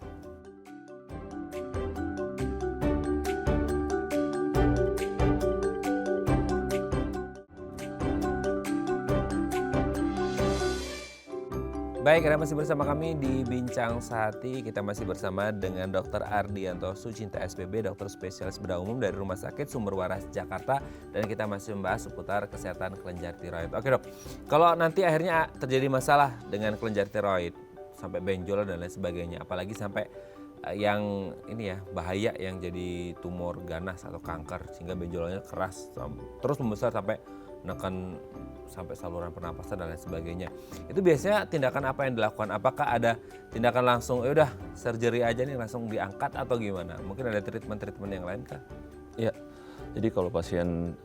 Baik, Anda masih bersama kami di Bincang Sehati. Kita masih bersama dengan Dr. Ardianto Sucinta SPB, dokter spesialis bedah umum dari Rumah Sakit Sumber Waras Jakarta, dan kita masih membahas seputar kesehatan kelenjar tiroid. Oke dok, kalau nanti akhirnya terjadi masalah dengan kelenjar tiroid sampai benjol dan lain sebagainya, apalagi sampai yang ini ya bahaya, yang jadi tumor ganas atau kanker sehingga benjolannya keras terus membesar sampai menekan sampai saluran pernapasan dan lain sebagainya. Itu biasanya tindakan apa yang dilakukan? Apakah ada tindakan langsung, ya udah surgery aja nih langsung diangkat atau gimana? Mungkin ada treatment yang lain kah? Iya, jadi kalau pasien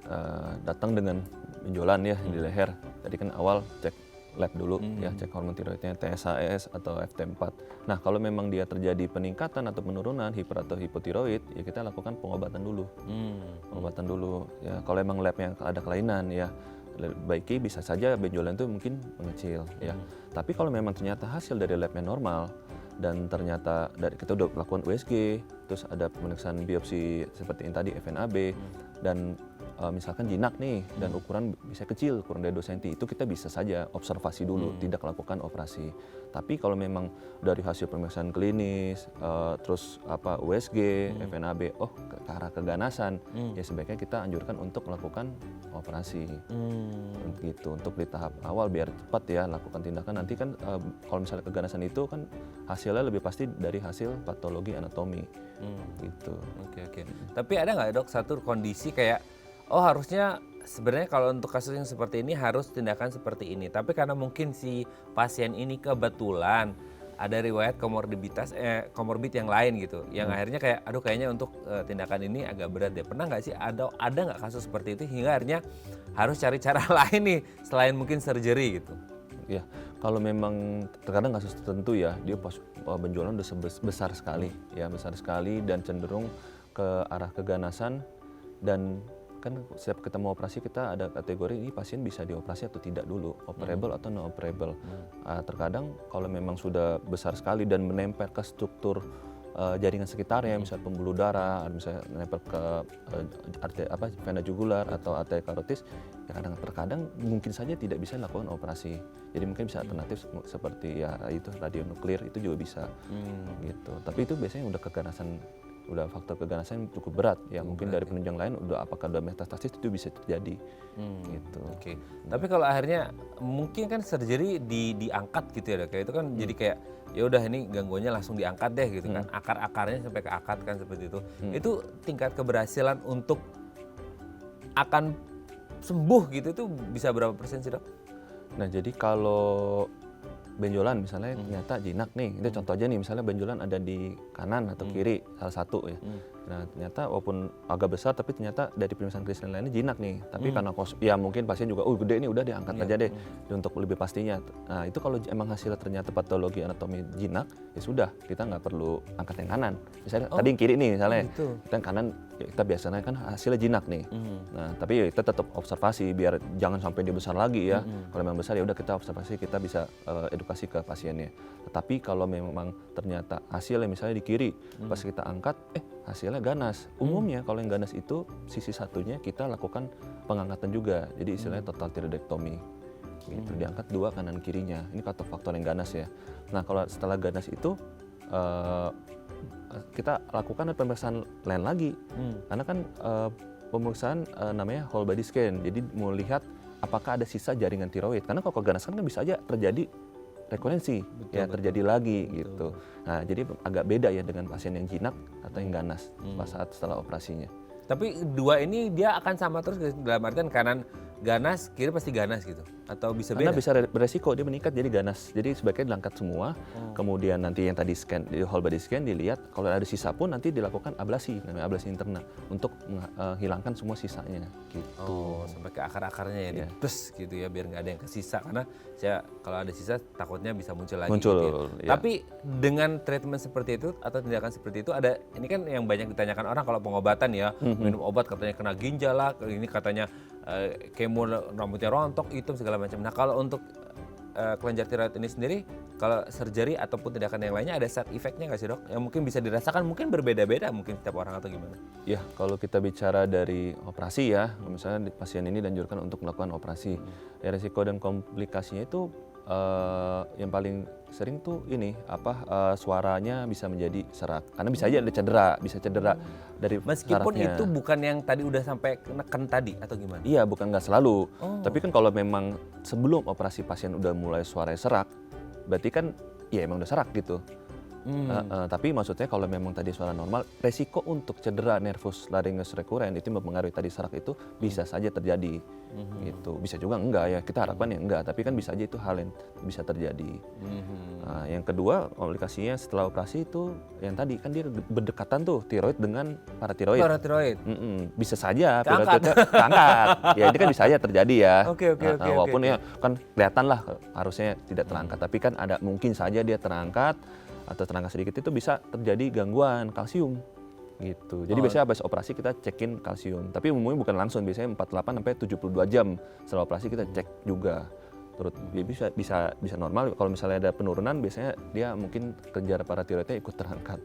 datang dengan benjolan ya di leher, tadi kan awal cek lab dulu ya, cek hormon tiroidnya TSH atau FT4. Nah kalau memang dia terjadi peningkatan atau penurunan hiper atau hipotiroid, ya kita lakukan pengobatan dulu. Pengobatan dulu ya, kalau memang labnya ada kelainan ya, baiknya bisa saja benjolan itu mungkin mengecil ya. Tapi kalau memang ternyata hasil dari labnya normal dan ternyata dari kita udah lakukan USG, terus ada pemeriksaan biopsi seperti yang tadi FNAB dan misalkan jinak nih dan ukuran bisa kecil kurang dari 2 cm, itu kita bisa saja observasi dulu, tidak lakukan operasi. Tapi kalau memang dari hasil pemeriksaan klinis, terus USG, FNAB, ke arah keganasan, ya sebaiknya kita anjurkan untuk melakukan operasi. Gitu, untuk di tahap awal biar cepat ya lakukan tindakan. Nanti kan kalau misalnya keganasan itu kan hasilnya lebih pasti dari hasil patologi anatomi. Gitu. Oke. Tapi ada nggak dok satu kondisi kayak harusnya sebenarnya kalau untuk kasus yang seperti ini harus tindakan seperti ini, tapi karena mungkin si pasien ini kebetulan ada riwayat komorbid yang lain gitu, yang akhirnya kayak kayaknya untuk tindakan ini agak berat deh. Pernah nggak sih ada nggak kasus seperti itu hingga akhirnya harus cari cara lain nih selain mungkin surgery gitu? Ya, kalau memang terkadang kasus tertentu ya, dia pas benjolan udah besar sekali dan cenderung ke arah keganasan, dan kan setiap kita mau operasi kita ada kategori ini pasien bisa dioperasi atau tidak dulu, operable atau non operable. Terkadang kalau memang sudah besar sekali dan menempel ke struktur jaringan sekitarnya, misalnya pembuluh darah, misalnya menempel ke vena jugular atau arteri karotis, ya terkadang mungkin saja tidak bisa dilakukan operasi. Jadi mungkin bisa alternatif seperti ya itu radionuklir, itu juga bisa gitu. Tapi itu biasanya udah faktor keganasan cukup berat ya, mungkin dari penunjang lain apakah udah metastasis, itu bisa terjadi gitu. Oke. Tapi kalau akhirnya mungkin kan surgery diangkat gitu ya, kayak itu kan jadi kayak ya udah ini gangguannya langsung diangkat deh gitu kan, akar-akarnya sampai ke akar kan seperti itu. Itu tingkat keberhasilan untuk akan sembuh gitu itu bisa berapa persen sih dok? Nah jadi kalau benjolan misalnya ternyata jinak nih, itu contoh aja nih, misalnya benjolan ada di kanan atau kiri salah satu ya. Nah ternyata walaupun agak besar tapi ternyata dari pemeriksaan klinis lainnya jinak nih, tapi karena ya mungkin pasien juga gede nih, udah diangkat aja deh untuk lebih pastinya. Nah itu kalau emang hasilnya ternyata patologi anatomi jinak, ya sudah, kita nggak perlu angkat yang kanan. Misalnya tadi yang kiri nih misalnya, kita yang kanan ya kita biasanya kan hasilnya jinak nih. Nah tapi ya kita tetap observasi biar jangan sampai dia besar lagi ya. Kalau memang besar ya udah kita observasi, kita bisa edukasi ke pasiennya. Tetapi kalau memang ternyata hasilnya misalnya di kiri, pas kita angkat hasilnya ganas. Umumnya kalau yang ganas itu sisi satunya kita lakukan pengangkatan juga. Jadi istilahnya total tiroidektomi. Gitu. Diangkat dua kanan kirinya. Ini kata faktor yang ganas ya. Nah kalau setelah ganas itu kita lakukan pemeriksaan lain lagi. Karena kan pemeriksaan namanya whole body scan. Jadi mau lihat apakah ada sisa jaringan tiroid. Karena kalau keganasan kan bisa aja terjadi rekurensi, terjadi lagi gitu. Nah jadi agak beda ya dengan pasien yang jinak atau yang ganas pas saat setelah operasinya. Tapi dua ini dia akan sama terus dalam artian kanan ganas, kiri pasti ganas gitu? Atau bisa Karena beda? bisa beresiko dia meningkat jadi ganas. Jadi sebaiknya diangkat semua. Kemudian nanti yang tadi scan di whole body scan dilihat kalau ada sisa pun nanti dilakukan ablasi, namanya ablasi interna untuk menghilangkan semua sisanya gitu. Oh, sampai ke akar-akarnya ya, Iya. dipes gitu ya, biar nggak ada yang kesisa. Karena kalau ada sisa takutnya bisa muncul lagi Muncul, gitu ya. iya. Tapi dengan treatment seperti itu atau tindakan seperti itu ada, ini kan yang banyak ditanyakan orang kalau pengobatan ya, minum obat katanya kena ginjal lah, ini katanya kemo rambutnya rontok, hitam segala macam. Nah kalau untuk kelenjar tiroid ini sendiri, kalau surgery ataupun tindakan yang lainnya ada side effect-nya nggak sih dok? Yang mungkin bisa dirasakan, mungkin berbeda-beda mungkin setiap orang atau gimana? Ya, kalau kita bicara dari operasi ya, misalnya pasien ini dianjurkan untuk melakukan operasi. Ya, resiko dan komplikasinya itu yang paling sering tuh ini suaranya bisa menjadi serak. Karena bisa aja ada cedera, bisa cedera dari Meskipun sarafnya. itu bukan yang tadi udah sampai neken tadi atau gimana? Iya, bukan nggak selalu. Oh. Tapi kan kalau memang sebelum operasi pasien udah mulai suaranya serak, berarti kan ya emang udah serak gitu. Tapi maksudnya kalau memang tadi suara normal, resiko untuk cedera nervus laryngeus recurrent itu mempengaruhi tadi serak itu bisa saja terjadi. Gitu. Bisa juga enggak ya, kita harapkan ya enggak, tapi kan bisa aja itu hal yang bisa terjadi. Nah, yang kedua komplikasinya setelah operasi itu yang tadi kan dia berdekatan tuh tiroid dengan paratiroid. Paratiroid. Bisa saja Keangkat. terangkat. Ya ini kan bisa aja terjadi ya. Oke. Walaupun ya kan kelihatan lah harusnya tidak terangkat, tapi kan ada mungkin saja dia terangkat atau terangkat sedikit itu bisa terjadi gangguan kalsium gitu. Jadi biasanya habis operasi kita cekin kalsium. Tapi umumnya bukan langsung, biasanya 48 sampai 72 jam setelah operasi kita cek juga. Dia bisa normal. Kalau misalnya ada penurunan biasanya dia mungkin kelenjar paratiroidnya ikut terangkat.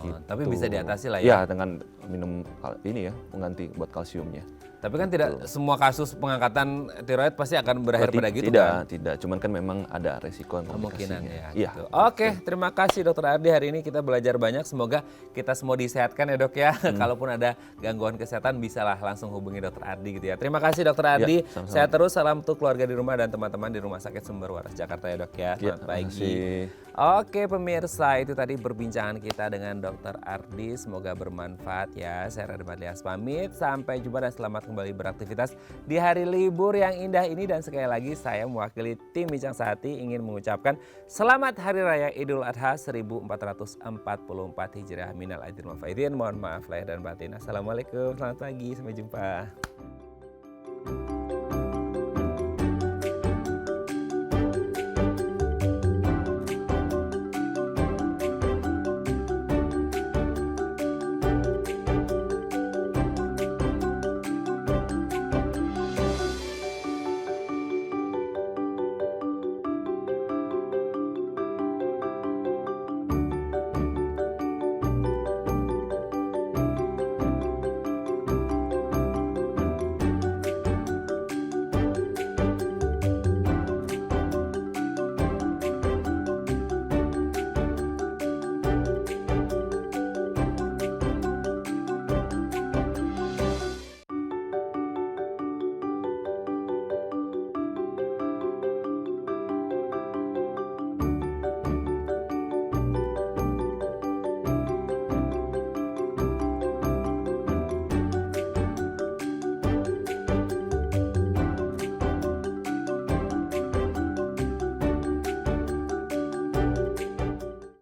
Gitu. Tapi bisa diatasi lah Ya ya. dengan minum ini ya pengganti buat kalsiumnya. Tapi kan tidak semua kasus pengangkatan tiroid pasti akan berakhir pada gitu kan? Tidak. Cuman kan memang ada resiko dan Kemungkinan komplikasinya. ya. Iya. Gitu. Oke, terima kasih Dokter Ardi. Hari ini kita belajar banyak. Semoga kita semua disehatkan ya dok ya. Kalaupun ada gangguan kesehatan bisalah langsung hubungi Dokter Ardi gitu ya. Terima kasih Dokter Ardi. sama-sama. Sehat terus. Salam untuk keluarga di rumah dan teman-teman di Rumah Sakit Sumber Waras Jakarta ya dok ya. Ya, Selamat pagi. makasih. Oke pemirsa, itu tadi perbincangan kita dengan Dokter Ardi. Semoga bermanfaat ya. Saya Radha Madlias pamit. Sampai jumpa dan selamat kembali beraktivitas di hari libur yang indah ini. Dan sekali lagi saya mewakili tim Bincang Sehati ingin mengucapkan Selamat Hari Raya Idul Adha 1444 Hijriah. Minal aidin wal faizin. Mohon maaf lahir dan batin. Assalamualaikum, selamat pagi, sampai jumpa.